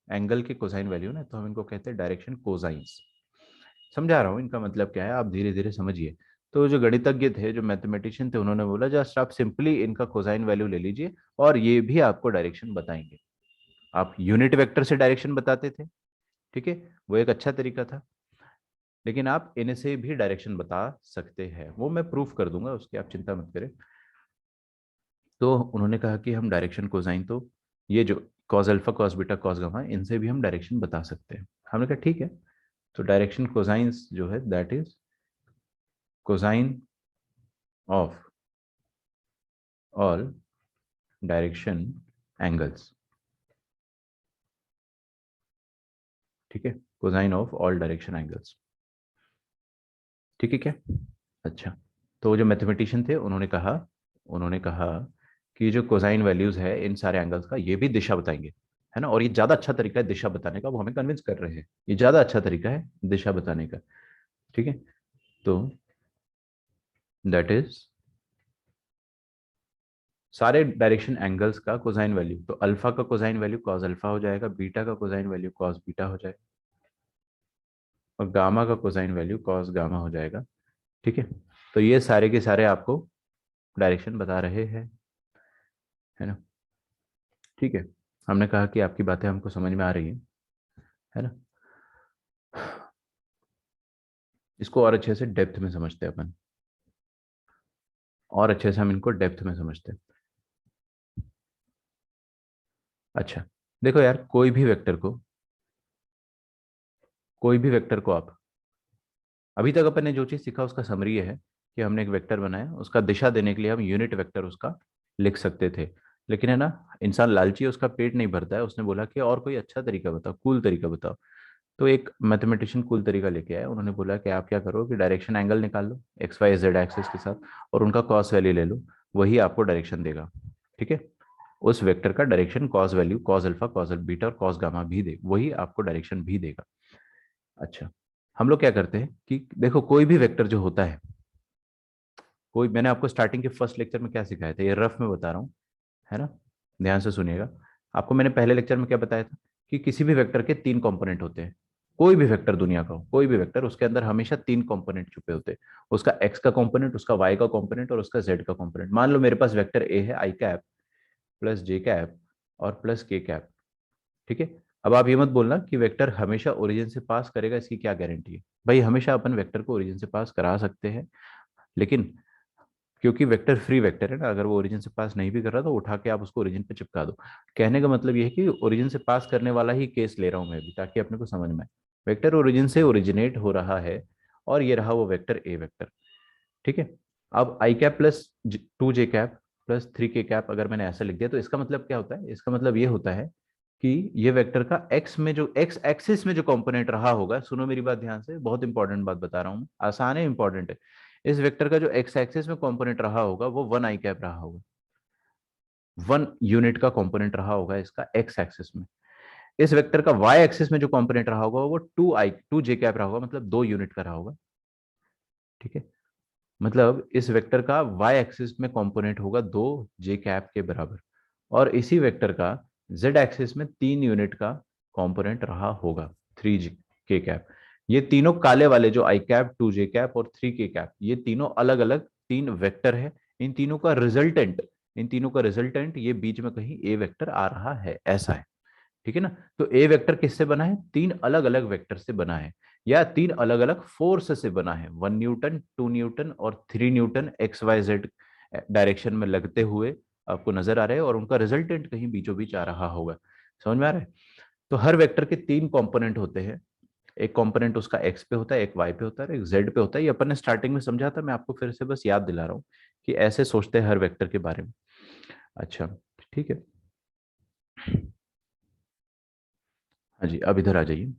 एंगल के कोसाइन वैल्यू ना, तो हम इनको कहते हैं डायरेक्शन कोसाइंस। समझा रहा हूँ इनका मतलब क्या है, आप धीरे धीरे समझिए। तो जो गणितज्ञ थे, जो मैथमेटिशियन थे, उन्होंने बोला जस्ट आप सिंपली इनका कोसाइन वैल्यू ले लीजिए और ये भी आपको डायरेक्शन बताएंगे। आप यूनिट वेक्टर से डायरेक्शन बताते थे, ठीक है, वो एक अच्छा तरीका था, लेकिन आप इनसे भी डायरेक्शन बता सकते हैं, वो मैं प्रूफ कर दूंगा, उसकी आप चिंता मत करें। तो उन्होंने कहा कि हम डायरेक्शन कोसाइन, तो ये जो cos alpha, cos beta, cos gamma, इनसे भी हम डायरेक्शन बता सकते हैं। हमने कहा ठीक है, तो डायरेक्शन कोसाइंस जो है that is cosine of all direction angles. ठीक है, cosine of all direction angles. ठीक है क्या? अच्छा, तो जो मैथमेटिशियन थे उन्होंने कहा कि जो कोसाइन वैल्यूज है इन सारे एंगल्स का ये भी दिशा बताएंगे, है ना, और ये ज्यादा अच्छा तरीका है दिशा बताने का, वो हमें कन्विंस कर रहे हैं ये ज्यादा अच्छा तरीका है दिशा बताने का। ठीक है, तो दैट इज सारे डायरेक्शन एंगल्स का कोसाइन वैल्यू, तो अल्फा का कोसाइन वैल्यू कॉस अल्फा हो जाएगा, बीटा का कोसाइन वैल्यू कॉस बीटा हो जाएगा, और गामा का कोसाइन वैल्यू कॉस गामा हो जाएगा। ठीक है, तो ये सारे के सारे आपको डायरेक्शन बता रहे हैं, है ना। ठीक है, हमने कहा कि आपकी बातें हमको समझ में आ रही हैं, है ना। इसको और अच्छे से डेप्थ में समझते हैं अपन, और अच्छे से हम इनको डेप्थ में समझते हैं। अच्छा, देखो यार, कोई भी वेक्टर को आप, अभी तक अपन ने जो चीज सीखा उसका समरी है कि हमने एक वेक्टर बनाया, उसका दिशा देने के लिए हम यूनिट वेक्टर उसका लिख सकते थे। लेकिन है ना, इंसान लालची है, उसका पेट नहीं भरता है, उसने बोला कि और कोई अच्छा तरीका बताओ, कूल तरीका बताओ। तो एक मैथमेटिशियन कूल तरीका लेके आया, उन्होंने बोला कि आप क्या करो कि डायरेक्शन एंगल निकाल लो एक्स वाई जेड एक्सिस के साथ, और उनका कॉस वैल्यू ले लो, वही आपको डायरेक्शन देगा। ठीक है, उस वेक्टर का direction cos value, cos alpha, cos beta और कॉस गामा भी दे, वही आपको डायरेक्शन भी देगा। अच्छा, हम लोग क्या करते हैं कि देखो कोई भी वेक्टर जो होता है, कोई, मैंने आपको स्टार्टिंग के फर्स्ट लेक्चर में क्या सिखाया था, ये रफ में बता रहा हूँ, है ना। ध्यान से सुनिएगा। आपको मैंने पहले लेक्चर में क्या बताया था कि किसी भी वेक्टर के तीन कंपोनेंट होते हैं। कोई भी वेक्टर दुनिया का हो, कोई भी वेक्टर, उसके अंदर हमेशा तीन कंपोनेंट छुपे होते हैं। उसका एक्स का कंपोनेंट, उसका वाई का कंपोनेंट और उसका जेड का कंपोनेंट। मान लो मेरे पास वेक्टर ए है, आई कैप प्लस जे कैप और प्लस के कैप। ठीक है। अब आप ये मत बोलना कि वेक्टर हमेशा ओरिजिन से पास करेगा, इसकी क्या गारंटी है। भाई हमेशा अपन वेक्टर को ओरिजिन से पास करा सकते हैं, लेकिन क्योंकि वेक्टर फ्री वेक्टर है ना, अगर वो ओरिजिन से पास नहीं भी कर रहा तो उठा के आप उसको ओरिजिन पे चिपका दो। कहने का मतलब ये है कि ओरिजिन से पास करने वाला ही केस ले रहा हूं मैं अभी, ताकि अपने को समझ में आए। वेक्टर ओरिजिन से ओरिजिनेट हो रहा है और ये रहा वो वेक्टर ए वेक्टर। ठीक है। अब आई कैप प्लस 2 जे कैप प्लस 3 के कैप अगर मैंने ऐसा लिख दिया तो इसका मतलब क्या होता है, इसका मतलब ये होता है कि ये वेक्टर का एक्स में जो एक्स एक्सिस में जो कंपोनेंट रहा होगा, सुनो मेरी बात ध्यान से, बहुत इंपॉर्टेंट बात बता रहा हूँ, आसान है, इंपॉर्टेंट है। इस वेक्टर का जो एक्स एक्सिस में कंपोनेंट रहा होगा वो 1 आई कैप रहा होगा। 1 यूनिट का कंपोनेंट रहा होगा इसका एक्स एक्सिस में। इस वेक्टर का वाई एक्सिस में जो कंपोनेंट रहा होगा वो 2 जे कैप रहा होगा, मतलब 2 यूनिट का रहा होगा। ठीक है। मतलब इस वेक्टर का वाई एक्सिस में कंपोनेंट होगा 2 जे कैप के बराबर, और इसी वेक्टर का जेड एक्सिस में 3 यूनिट का कंपोनेंट रहा होगा 3 के कैप। ये तीनों काले वाले जो आई कैप, 2 जे कैप और 3 के कैप, ये तीनों अलग अलग तीन वेक्टर है। इन तीनों का रिजल्टेंट ये बीच में कहीं ए वेक्टर आ रहा है, ऐसा है। ठीक है ना। तो ए वेक्टर किससे बना है, तीन अलग अलग वेक्टर से बना है, या तीन अलग अलग फोर्स से बना है। 1 न्यूटन, 2 न्यूटन और 3 न्यूटन XYZ डायरेक्शन में लगते हुए आपको नजर आ रहे हैं, और उनका रिजल्टेंट कहीं बीचों बीच आ रहा होगा। समझ में आ रहा है। तो हर वेक्टर के तीन कंपोनेंट होते हैं। एक कंपोनेंट उसका एक्स पे होता है, एक वाई पे होता है, एक जेड पे होता है। ये अपन ने स्टार्टिंग में समझा था, मैं आपको फिर से बस याद दिला रहा हूँ कि ऐसे सोचते हैं हर वेक्टर के बारे में। अच्छा, ठीक है। हाँ जी, अब इधर आ जाइए।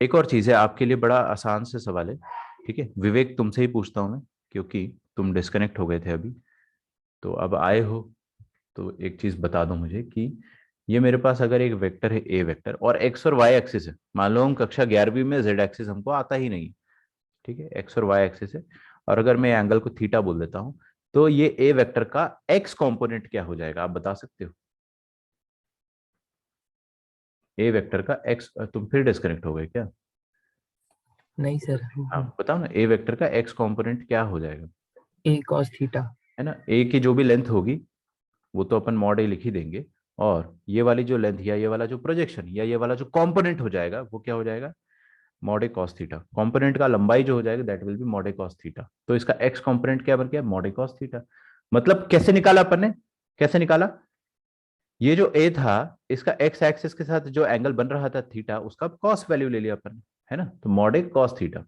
एक और चीज है आपके लिए, बड़ा आसान से सवाल है। ठीक है विवेक, तुमसे ही पूछता हूं मैं, क्योंकि तुम डिस्कनेक्ट हो गए थे अभी, तो अब आए हो। तो एक चीज बता दो मुझे कि ये मेरे पास अगर एक वेक्टर है ए वेक्टर, और एक्स और वाई एक्सिस है, मान लो हम कक्षा 11वीं में जेड एक्सिस हमको आता ही नहीं। ठीक है, एक्स और वाई एक्सिस है, और अगर मैं एंगल को थीटा बोल देता हूँ, तो ये ए वेक्टर का एक्स कंपोनेंट क्या हो जाएगा, आप बता सकते हो। ए वेक्टर का एक्स, तुम फिर डिस्कनेक्ट हो गए क्या। नहीं सर। हाँ बताओ ना, ए वेक्टर का एक्स कंपोनेंट क्या हो जाएगा। ए कॉस थीटा। है ना, ए की जो भी लेंथ होगी वो तो अपन मॉड ए लिख ही देंगे, और ये वाली जो लेंथ या ये वाला जो प्रोजेक्शन या ये वाला जो कंपोनेंट हो जाएगा वो क्या हो जाएगा, मॉड ए कॉस थीटा। कंपोनेंट का लंबाई जो हो जाएगा that will be mod A cos theta. तो इसका एक्स कंपोनेंट क्या बन गया, मॉड ए कॉस थीटा। मतलब कैसे निकाला अपन ने, कैसे निकाला, ये जो ए था इसका एक्स एक्सिस के साथ जो एंगल बन रहा था थीटा, उसका कॉस वैल्यू ले लिया अपन ने, है ना, तो मॉड ए कॉस थीटा।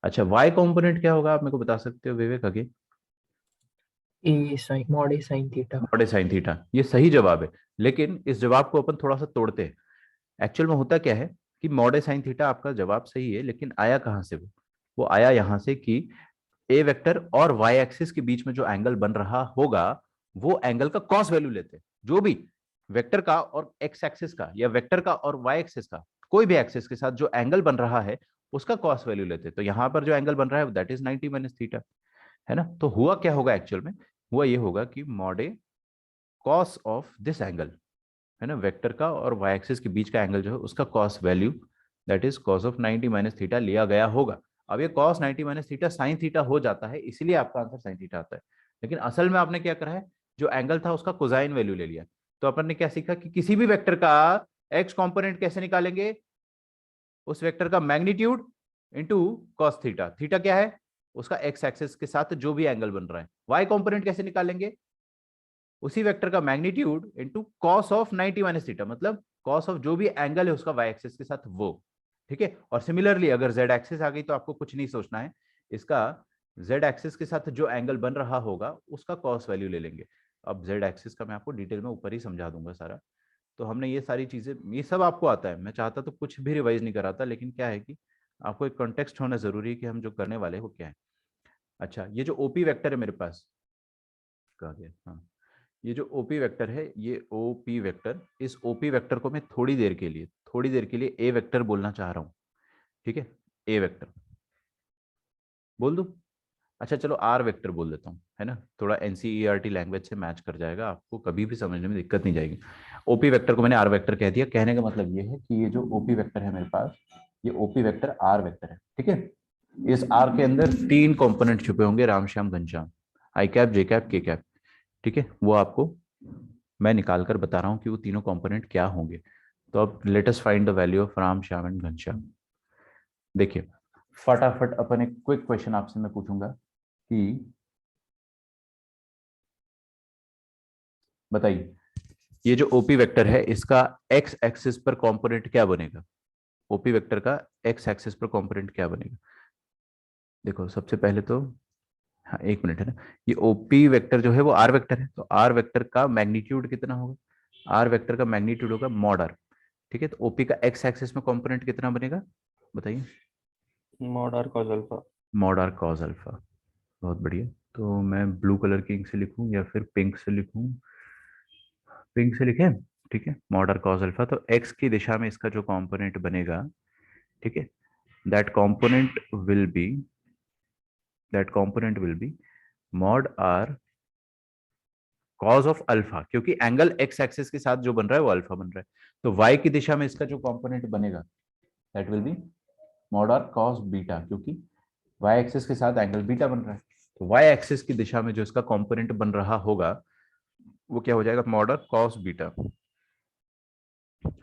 अच्छा, वाई कंपोनेंट क्या होगा, आप मेरे को बता सकते हो विवेक आगे। ए साइन मॉड ए साइन थीटा। मॉड ए साइन थीटा, ये सही जवाब है। लेकिन इस जवाब को अपन थोड़ा सा तोड़ते हैं। एक्चुअल में होता क्या है कि मॉड ए साइन थीटा आपका जवाब सही है, लेकिन आया कहां से वो आया यहां से कि ए वेक्टर और वाई एक्सिस के बीच में जो एंगल बन रहा होगा वो एंगल का कॉस वैल्यू लेते हैं। जो भी वेक्टर का और एक्स एक्सिस का, या वेक्टर का और वाई एक्सिस का, कोई भी एक्सिस के साथ जो एंगल बन रहा है उसका कॉस वैल्यू लेते हैं। तो यहां पर जो एंगल बन रहा है दैट इज 90 - थीटा, है ना। तो हुआ क्या होगा एक्चुअल में, हुआ ये होगा कि mod A cos of this angle, है ना, वेक्टर का और वाई एक्सिस के बीच का एंगल जो है उसका cos value that is cos of 90 - theta लिया गया होगा। अब ये कॉस 90 - थीटा साइन थीटा हो जाता है, इसीलिए आपका आंसर साइन थीटा आता है। लेकिन असल में आपने क्या करा है, जो एंगल था उसका कोसाइन वैल्यू ले लिया। तो अपन ने क्या सीखा कि किसी भी वेक्टर का एक्स कंपोनेंट कैसे निकालेंगे, उस वेक्टर का magnitude into cos theta. Theta क्या है, उसका एक्स एक्सिस के साथ जो भी एंगल बन रहा है। वाई कंपोनेंट कैसे निकालेंगे, उसी वेक्टर का magnitude into cos of 90 - theta, मतलब कॉस ऑफ जो भी एंगल है उसका वाई एक्सिस के साथ वो। ठीक है। और सिमिलरली अगर जेड एक्सिस आ गई तो आपको कुछ नहीं सोचना है, इसका जेड एक्सिस के साथ जो एंगल बन रहा होगा उसका कॉस वैल्यू ले लेंगे। अब जेड एक्सिस का मैं आपको डिटेल में ऊपर ही समझा दूंगा सारा। तो हमने ये सारी चीजें, ये सब आपको आता है, मैं चाहता तो कुछ भी रिवाइज नहीं कराता, लेकिन क्या है कि आपको एक कॉन्टेक्स्ट होना जरूरी है कि हम जो करने वाले हैं वो क्या है। अच्छा, ये जो ओपी वेक्टर है मेरे पास, कहा गया, हाँ, ये जो ओपी वेक्टर है, ये ओपी वेक्टर, इस ओपी वेक्टर को मैं थोड़ी देर के लिए ए वेक्टर बोलना चाह रहा हूं। ठीक है, ए वेक्टर बोल दू, अच्छा चलो आर वेक्टर बोल देता हूँ, है ना, थोड़ा एनसीईआरटी लैंग्वेज से मैच कर जाएगा, आपको कभी भी समझने में दिक्कत नहीं जाएगी। ओपी वेक्टर को मैंने आर वेक्टर कह दिया, कहने का मतलब ये है कि ये जो ओपी वेक्टर है मेरे पास, ये ओपी वेक्टर आर वेक्टर है, ठीक है। इस आर के अंदर तीन कंपोनेंट छुपे होंगे, राम श्याम घनश्याम, आई कैप जे कैप के कैप, ठीक है। वो आपको मैं निकाल कर बता रहा हूँ कि वो तीनों कंपोनेंट क्या होंगे। तो अब let us find the value of Ram Shyam and Ghanshyam. देखिए फटाफट अपन एक क्विक क्वेश्चन आपसे मैं पूछूंगा कि बताइए ये जो ओपी वेक्टर है इसका एक्स एक्सिस पर कंपोनेंट क्या बनेगा। ओपी वेक्टर का एक्स एक्सिस पर कंपोनेंट क्या बनेगा। देखो सबसे पहले तो, हाँ एक मिनट है ना, ये ओपी वेक्टर जो है वो आर वेक्टर है, तो आर वेक्टर का मैग्नीट्यूड कितना होगा, आर वेक्टर का मैग्नीट्यूड होगा मॉड आर, ठीक है। तो ओपी का एक्स एक्सिस में कंपोनेंट कितना बनेगा बताइए। Mod R cos alpha. Mod R cos alpha, बहुत बढ़िया। तो मैं ब्लू कलर की इंक से लिखूं या फिर पिंक से लिखूं, पिंक से लिखें, ठीक है। मॉड कॉस अल्फा, तो एक्स की दिशा में इसका जो कंपोनेंट बनेगा, ठीक है, that component will be, that component will be mod R cos of alpha, क्योंकि एंगल एक्स एक्सिस के साथ जो बन रहा है वो अल्फा बन रहा है। तो वाई की दिशा में इसका जो कंपोनेंट बनेगा that will be mod R cos beta, क्योंकि वाई एक्सिस के साथ एंगल बीटा बन रहा है। तो वाई एक्सिस की दिशा में जो इसका कंपोनेंट बन रहा होगा वो क्या हो जाएगा, मॉड आर कॉस बीटा।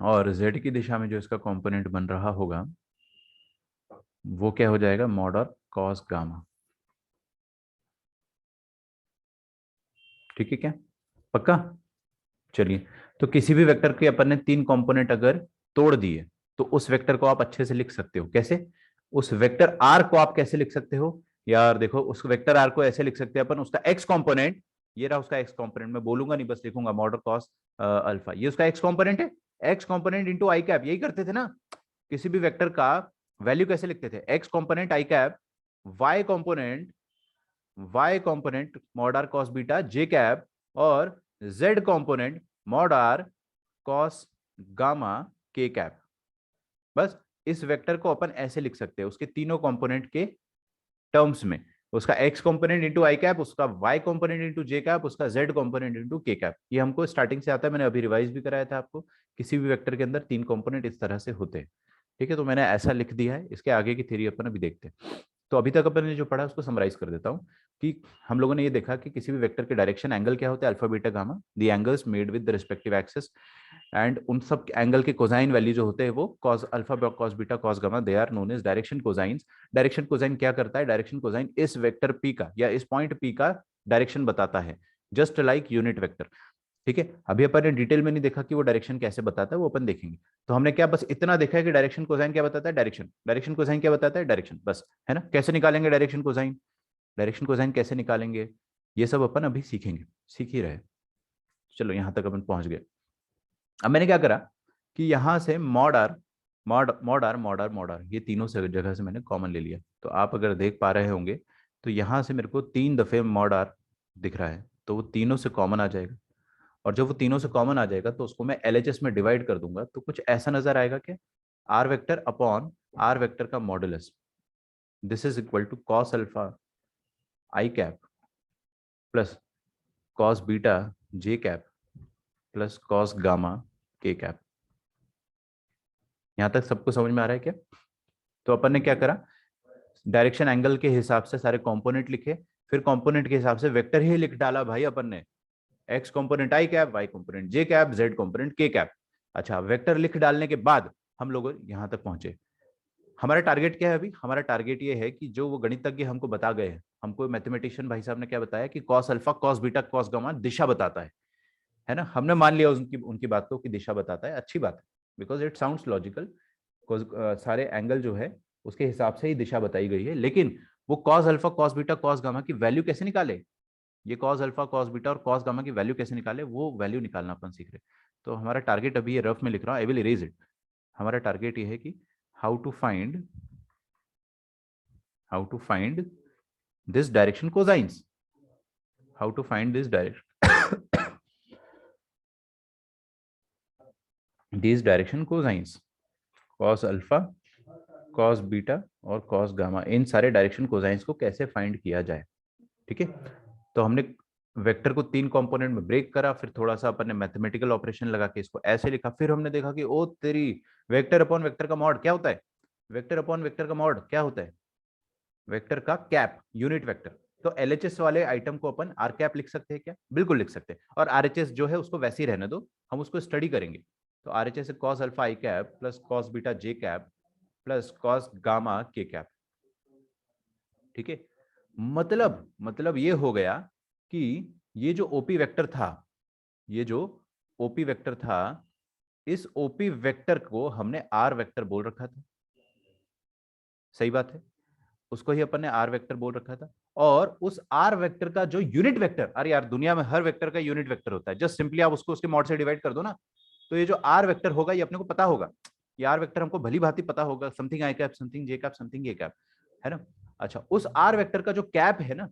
और z की दिशा में जो इसका कंपोनेंट बन रहा होगा वो क्या हो जाएगा, मॉड और कॉस गामा, ठीक है क्या, पक्का। चलिए, तो किसी भी वेक्टर के अपन ने तीन कंपोनेंट अगर तोड़ दिए तो उस वेक्टर को आप अच्छे से लिख सकते हो, कैसे, उस वेक्टर आर को आप कैसे लिख सकते हो यार, देखो उस वेक्टर आर को ऐसे लिख सकते हैं अपन, उसका एक्स कंपोनेंट, ये रहा उसका एक्स कंपोनेंट, मैं बोलूंगा नहीं बस लिखूंगा मॉड कॉस अल्फा, ये उसका एक्स कंपोनेंट है, एक्स कंपोनेंट इंटू आई कैप, यही करते थे ना किसी भी वेक्टर का वैल्यू कैसे लिखते थे, X component I cap, Y component, Y component mod R cos beta J cap, और Z component mod R cos gamma K cap. बस इस वेक्टर को अपन ऐसे लिख सकते हैं उसके तीनों कंपोनेंट के टर्म्स में, उसका एक्स कंपोनेंट इंटू आई कैप, उसका वाई कंपोनेंट इंटू जे कैप, उसका जेड कंपोनेंट इंटू के कैप। ये हमको स्टार्टिंग से आता है, मैंने अभी रिवाइज भी कराया था आपको, किसी भी वेक्टर के अंदर तीन कंपोनेंट इस तरह से होते हैं, ठीक है। तो मैंने ऐसा लिख दिया है, इसके आगे की थ्योरी अपन अभी देखते हैं। तो अभी तक अपन ने जो पढ़ा उसको समराइज कर देता हूँ कि हम लोगों ने ये देखा कि किसी भी वेक्टर के डायरेक्शन एंगल क्या होते हैं, alpha beta gamma, the angles made with the respective axis, and उन सब एंगल के कोसाइन वैल्यू जो होते हैं वो cos alpha cos beta cos gamma, they are known as direction cosines. Direction cosine क्या करता है, डायरेक्शन कोसाइन इस वेक्टर पी का या इस पॉइंट पी का डायरेक्शन बताता है, जस्ट लाइक यूनिट वेक्टर, ठीक है। अभी अपन ने डिटेल में नहीं देखा कि वो डायरेक्शन कैसे बताता है, वो अपन देखेंगे। तो हमने क्या बस इतना देखा है कि डायरेक्शन कोसाइन क्या बताता है, डायरेक्शन, डायरेक्शन कोसाइन क्या बताता है, डायरेक्शन, बस, है ना। कैसे निकालेंगे डायरेक्शन कोसाइन, डायरेक्शन कोसाइन कैसे निकालेंगे, ये सब अपन अभी सीखेंगे, सीख ही रहे। चलो यहां तक अपन पहुंच गए। अब मैंने क्या करा कि यहां से मॉड आर, मॉड आर ये तीनों से जगह से मैंने कॉमन ले लिया। तो आप अगर देख पा रहे होंगे तो यहां से मेरे को तीन दफे मॉड आर दिख रहा है, तो वो तीनों से कॉमन आ जाएगा। और जब वो तीनों से कॉमन आ जाएगा तो उसको मैं एलएचएस में डिवाइड कर दूंगा, तो कुछ ऐसा नजर आएगा कि R vector upon R vector का modulus, this is equal to cos alpha I cap plus cos beta J cap plus cos gamma K cap. यहां तक सबको समझ में आ रहा है क्या। तो अपन ने क्या करा, डायरेक्शन एंगल के हिसाब से सारे कंपोनेंट लिखे, फिर कंपोनेंट के हिसाब से वेक्टर ही लिख डाला भाई अपन ने, x component I cap, Y component J cap, Z component के कैप। अच्छा वेक्टर लिख डालने के बाद हम लोग यहां तक पहुंचे। हमारा टारगेट क्या है अभी, हमारा टारगेट ये है कि जो वो गणितज्ञ हमको बता गए हैं, हमको मैथमेटिशियन भाई साहब ने क्या बताया कि cos alpha cos beta cos gamma दिशा बताता है ना। हमने मान लिया उनकी उनकी बात को कि दिशा बताता है, अच्छी बात है, बिकॉज इट साउंड्स लॉजिकल, सारे एंगल जो है उसके हिसाब से ही दिशा बताई गई है। लेकिन वो cos alpha cos beta cos gamma की वैल्यू कैसे निकाले, ये कॉस अल्फा कॉस बीटा और कॉस गामा की वैल्यू कैसे निकाले, वो वैल्यू निकालना अपन सीख रहे। तो हमारा टारगेट अभी ये रफ में लिख रहा हूँ, आई विल इरेज इट। हमारा टारगेट ये है कि how to find, how to find this direction cosines, how to find this direction these direction cosines, cos alpha cos beta और कॉस गामा, इन सारे डायरेक्शन कोसाइंस को कैसे फाइंड किया जाए। ठीक है, तो हमने वेक्टर को 3 कंपोनेंट में ब्रेक करा, फिर थोड़ा सा अपन ने मैथमेटिकल ऑपरेशन लगा के इसको ऐसे लिखा, फिर हमने देखा कि ओ तेरी, वेक्टर अपॉन वेक्टर का मॉड क्या होता है, वेक्टर अपॉन वेक्टर का मॉड क्या होता है, वेक्टर का कैप, यूनिट वेक्टर। तो एलएचएस वाले आइटम को अपन आर कैप लिख सकते हैं क्या, बिल्कुल लिख सकते हैं, और आरएचएस जो है उसको वैसे ही रहने दो, हम उसको स्टडी करेंगे। तो RHS cos alpha I cap plus cos beta J cap plus cos gamma K cap. ठीक है, मतलब ये हो गया कि ये जो ओपी वेक्टर था, ये जो ओपी वेक्टर था, इस ओपी वेक्टर को हमने आर वेक्टर बोल रखा था, सही बात है, उसको ही अपन ने आर वेक्टर बोल रखा था। और उस आर वेक्टर का जो यूनिट वेक्टर, अरे यार दुनिया में हर वेक्टर का यूनिट वेक्टर होता है, जस्ट सिंपली आप उसको उसके मॉड से डिवाइड कर दो ना, तो ये जो आर वेक्टर होगा ये अपने को पता होगा, ये आर वेक्टर हमको भली भांति पता होगा, something I cap something J cap something A cap, है ना। अच्छा, उस आर वेक्टर का जो कैप है ना,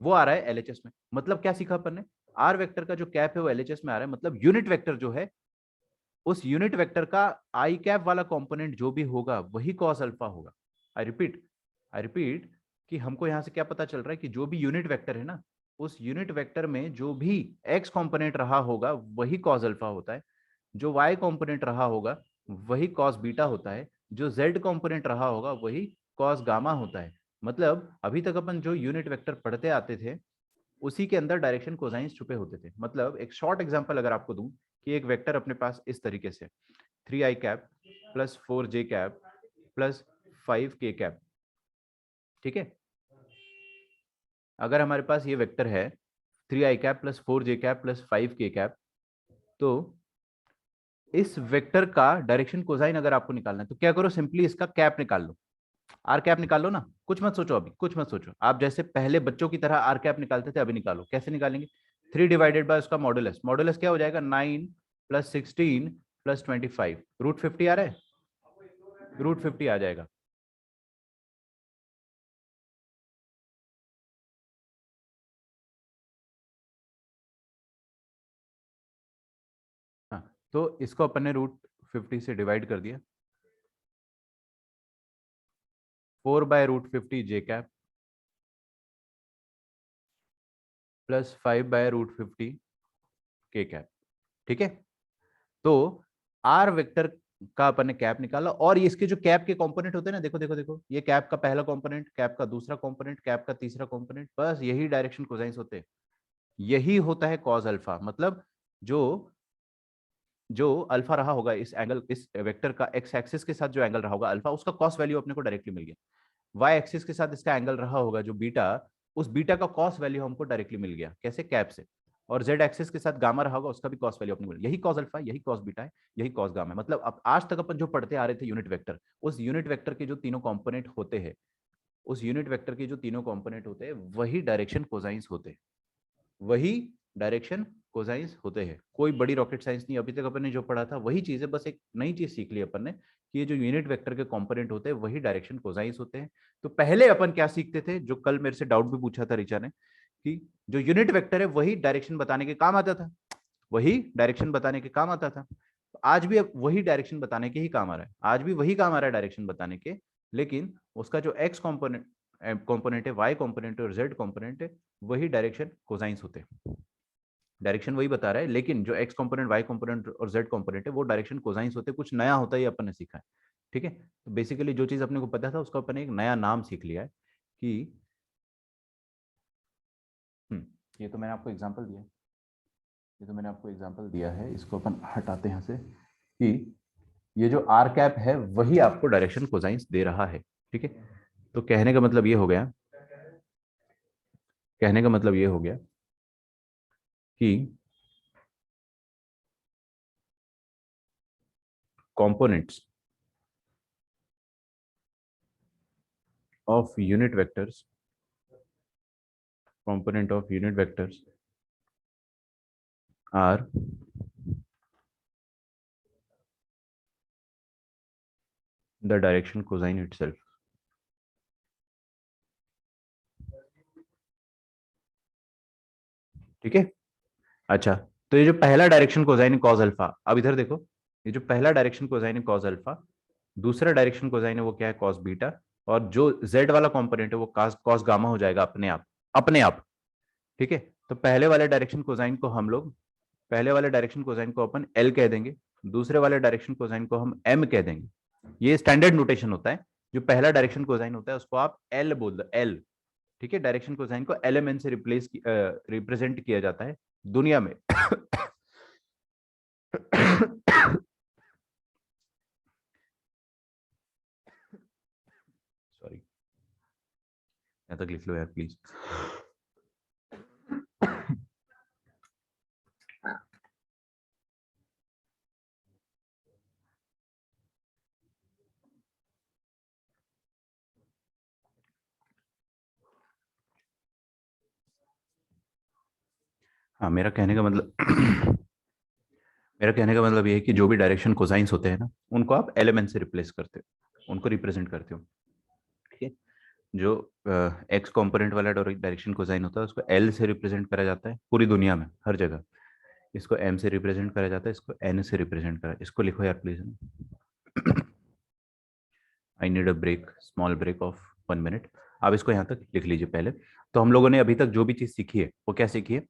वो आ रहा है एलएचएस में। मतलब क्या सीखा अपन ने, आर वेक्टर का जो कैप है वो एलएचएस में आ रहा है, मतलब यूनिट वेक्टर जो है, उस यूनिट वेक्टर का आई कैप वाला कंपोनेंट जो भी होगा वही कॉस अल्फा होगा। आई रिपीट कि हमको यहां से क्या पता चल रहा है कि जो भी यूनिट वेक्टर है ना, उस यूनिट वेक्टर में जो भी एक्स कंपोनेंट रहा होगा वही कॉस अल्फा होता है, जो वाई कंपोनेंट रहा होगा वही कॉस बीटा होता है, जो जेड कंपोनेंट रहा होगा वही कॉस गामा होता है। मतलब अभी तक अपन जो यूनिट वेक्टर पढ़ते आते थे उसी के अंदर डायरेक्शन कोसाइंस छुपे होते थे। मतलब एक शॉर्ट एग्जांपल अगर आपको दूं कि एक वेक्टर अपने पास इस तरीके से 3i cap plus 4j cap plus 5k cap, ठीक है, अगर हमारे पास ये वेक्टर है 3i cap plus 4j cap plus 5k cap, तो इस वेक्टर का डायरेक्शन कोसाइन अगर आपको निकालना है तो क्या करो, सिंपली इसका कैप निकाल लो, आर कैप निकाल लो ना, कुछ मत सोचो, अभी कुछ मत सोचो, आप जैसे पहले बच्चों की तरह आर कैप निकालते थे अभी निकालो। कैसे निकालेंगे, 3 डिवाइडेड बाय उसका मॉडुलस, मॉडुलस क्या हो जाएगा 9 प्लस 16 प्लस 25, रूट 50 आ रहा है, रूट 50 आ जाएगा। हाँ, तो इसको अपन ने रूट 50 से डिवाइड कर दिया, 4 by root 50 J cap plus 5 by root 50 K cap. ठीक है, तो आर वेक्टर का अपन ने कैप निकाला, और इसके जो कैप के कंपोनेंट होते हैं ना, देखो देखो देखो, ये कैप का पहला कंपोनेंट, कैप का दूसरा कंपोनेंट, कैप का तीसरा कंपोनेंट, बस यही डायरेक्शन कोसाइंस होते हैं, यही होता है कॉस अल्फा। मतलब जो जो अल्फा रहा होगा इस एंगल, इस वेक्टर का एक्स एक्सिस के साथ जो एंगल रहा होगा अल्फा, उसका कॉस वैल्यू अपने को डायरेक्टली मिल गया। वाई एक्सिस के साथ इसका एंगल रहा होगा जो बीटा, उस बीटा का कॉस वैल्यू हमको डायरेक्टली मिल गया, कैसे, कैप से। और जेड एक्सिस के साथ गामा रहा होगा, उसका भी कॉस वैल्यू अपने मिल गया। यही कॉस अल्फा, यही कॉस बीटा है, यही कॉस गामा है। मतलब अब आज तक अपन जो पढ़ते आ रहे थे यूनिट वेक्टर, उस यूनिट वेक्टर के जो तीनों कंपोनेंट होते हैं, उस यूनिट वेक्टर के जो तीनों कंपोनेंट होते हैं वही डायरेक्शन कोसाइंस होते हैं, वही डायरेक्शन कोसाइंस होते हैं। कोई बड़ी रॉकेट साइंस नहीं, अभी तक अपन ने जो पढ़ा था वही चीज है, बस एक नई चीज सीख ली अपन ने कि ये जो यूनिट वेक्टर के कंपोनेंट होते हैं वही डायरेक्शन कोसाइंस होते हैं। तो पहले अपन क्या सीखते थे, जो कल मेरे से डाउट भी पूछा था रिचा ने, कि जो यूनिट वेक्टर है वही डायरेक्शन बताने के काम आता था, वही डायरेक्शन बताने के काम आता था। आज भी अब वही डायरेक्शन बताने के ही काम आ रहा है, आज भी वही काम आ रहा है डायरेक्शन बताने के, लेकिन उसका जो एक्स कंपोनेंट कंपोनेंट है, वाई कंपोनेंट है और जेड कंपोनेंट है, वही डायरेक्शन कोसाइंस होते हैं। डायरेक्शन वही बता रहा है, लेकिन जो एक्स कंपोनेंट, वाई कंपोनेंट और जेड कंपोनेंट है वो डायरेक्शन कोसाइंस होते हैं। कुछ नया होता है, अपन ने सीखा है। ठीक है, तो बेसिकली जो चीज अपने को पता था उसका अपन ने एक नया नाम सीख लिया है कि ये तो मैंने आपको एग्जांपल दिया, ये तो मैंने आपको एग्जांपल दिया है, इसको अपन हटाते हैं यहाँ से, कि ये जो आर कैप है वही आपको डायरेक्शन कोसाइंस दे रहा है। ठीक है, तो कहने का मतलब ये हो गया, कहने का मतलब ये हो गया कि components of unit vectors, component of unit vectors are the direction cosine itself. ठीक है, अच्छा, तो ये जो पहला डायरेक्शन कोसाइन कॉस अल्फा, अब इधर देखो, ये जो पहला डायरेक्शन कोसाइन कॉस अल्फा, दूसरा डायरेक्शन कोसाइन है वो क्या है, कॉस बीटा, और जो z वाला कंपोनेंट है वो कॉस गामा हो जाएगा अपने आप, अपने आप। ठीक है, तो पहले वाले डायरेक्शन कोसाइन को हम लोग, पहले वाले डायरेक्शन कोसाइन को अपन L कह देंगे, दूसरे वाले डायरेक्शन कोसाइन को हम M कह देंगे। ये स्टैंडर्ड नोटेशन होता है, जो पहला डायरेक्शन कोसाइन होता है उसको आप L बोल दो, L। ठीक है, डायरेक्शन कोसाइन को LMN से रिप्रेजेंट किया जाता है दुनिया में। सॉरी, यहाँ तक लिख लो यार प्लीज। हाँ, मेरा कहने का मतलब मेरा कहने का मतलब ये है कि जो भी डायरेक्शन कोसाइंस होते हैं ना, उनको आप एलिमेंट से रिप्लेस करते हो, उनको रिप्रेजेंट करते हो। ठीक है, जो एक्स कंपोनेंट वाला डायरेक्शन कोसाइन होता है उसको एल से रिप्रेजेंट करा जाता है पूरी दुनिया में हर जगह, इसको एम से रिप्रेजेंट करा जाता है, इसको एन से रिप्रेजेंट करा। इसको लिखो यार please. I need a break, small break of 1 minute. आप इसको यहाँ तक लिख लीजिए पहले। तो हम लोगों ने अभी तक जो भी चीज सीखी है वो क्या सीखी है,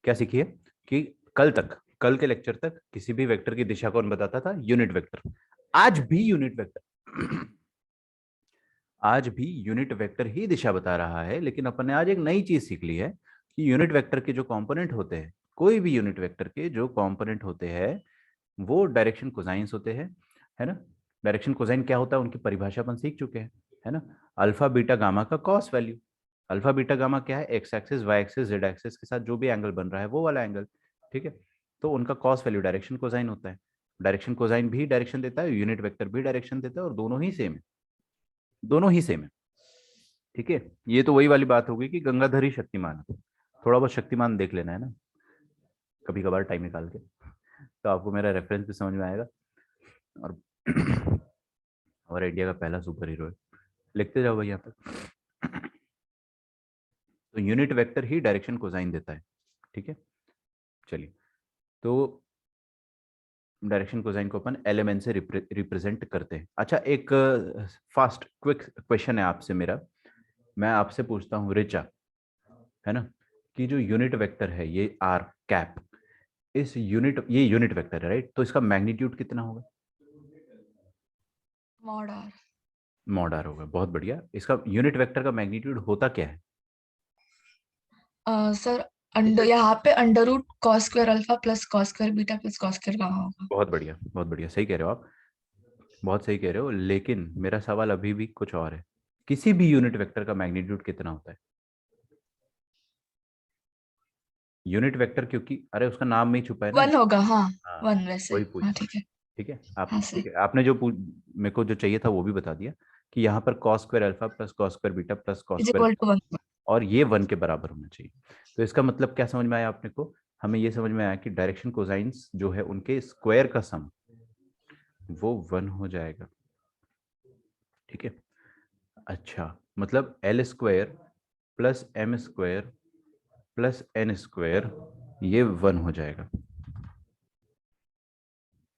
क्या सीखी है कि कल तक, कल के लेक्चर तक किसी भी वेक्टर की दिशा कौन बताता था, यूनिट वेक्टर। आज भी यूनिट वेक्टर आज भी यूनिट वेक्टर ही दिशा बता रहा है, लेकिन अपन ने आज एक नई चीज सीख ली है कि यूनिट वेक्टर के जो कंपोनेंट होते हैं, कोई भी यूनिट वेक्टर के जो कंपोनेंट होते हैं वो डायरेक्शन कोसाइंस होते हैं, है ना। डायरेक्शन कोसाइन क्या होता है उनकी परिभाषा अपन सीख चुके हैं, है ना। अल्फा बीटा गामा का cos value. Alpha beta gamma क्या है, X axis Y axis Z axis के साथ जो भी एंगल बन रहा है वो वाला एंगल। ठीक है, तो उनका कॉस वैल्यू डायरेक्शन कोसाइन होता है। डायरेक्शन कोसाइन भी डायरेक्शन देता है, यूनिट वेक्टर भी डायरेक्शन देता है, और दोनों ही सेम है, दोनों ही सेम है। ठीक है, ये तो वही वाली बात होगी कि गंगाधर ही शक्तिमान है। थोड़ा बहुत शक्तिमान देख लेना है ना कभी कभार टाइम निकाल के, तो आपको मेरा रेफरेंस भी समझ में आएगा। और हमारा इंडिया का पहला सुपर हीरो है, लिखते जाओ भाई यहाँ पर। तो यूनिट वेक्टर ही डायरेक्शन कोसाइन देता है। ठीक है, चलिए, तो डायरेक्शन कोसाइन को अपन एलिमेंट से रिप्रेजेंट करते हैं। अच्छा, एक फास्ट क्विक क्वेश्चन है आपसे मेरा, मैं आपसे पूछता हूँ रिचा, है ना, कि जो यूनिट वेक्टर है ये आर कैप, इस यूनिट, ये यूनिट वेक्टर है राइट, तो इसका मैग्नीट्यूड कितना होगा? Mod are. मॉड आर होगा, बहुत बढ़िया। इसका यूनिट वेक्टर का मैग्नीट्यूड होता क्या है? सर अंडर, यहाँ पे under root cos square alpha plus cos square beta plus cos square gamma होगा। बहुत बढ़िया, बहुत बढ़िया, सही कह रहे हो आप, बहुत सही कह रहे हो। लेकिन मेरा सवाल अभी भी कुछ और है, किसी भी यूनिट वेक्टर का मैग्नीट्यूड कितना होता है? यूनिट वेक्टर, क्योंकि अरे उसका नाम में ही छुपा है ना। 1 होगा, हाँ हाँ, 1 वैसे। वही पूछ हाँ रहा हूँ। ठीक है। ठीक है, आप हाँ ठीक सर। है, आपने जो मेरे को जो चाहिए था वो भी बता दिया कि यहाँ पर cos square alpha plus cos square beta plus cos is square, equal to 1। और ये 1 के बराबर होना चाहिए। तो इसका मतलब क्या समझ में आया आपने को? हमें ये समझ में आया कि डायरेक्शन कोसाइंस जो है उनके स्क्वायर का सम वो 1 हो जाएगा। ठीक है, अच्छा, मतलब L square plus M square plus N square ये 1 हो जाएगा।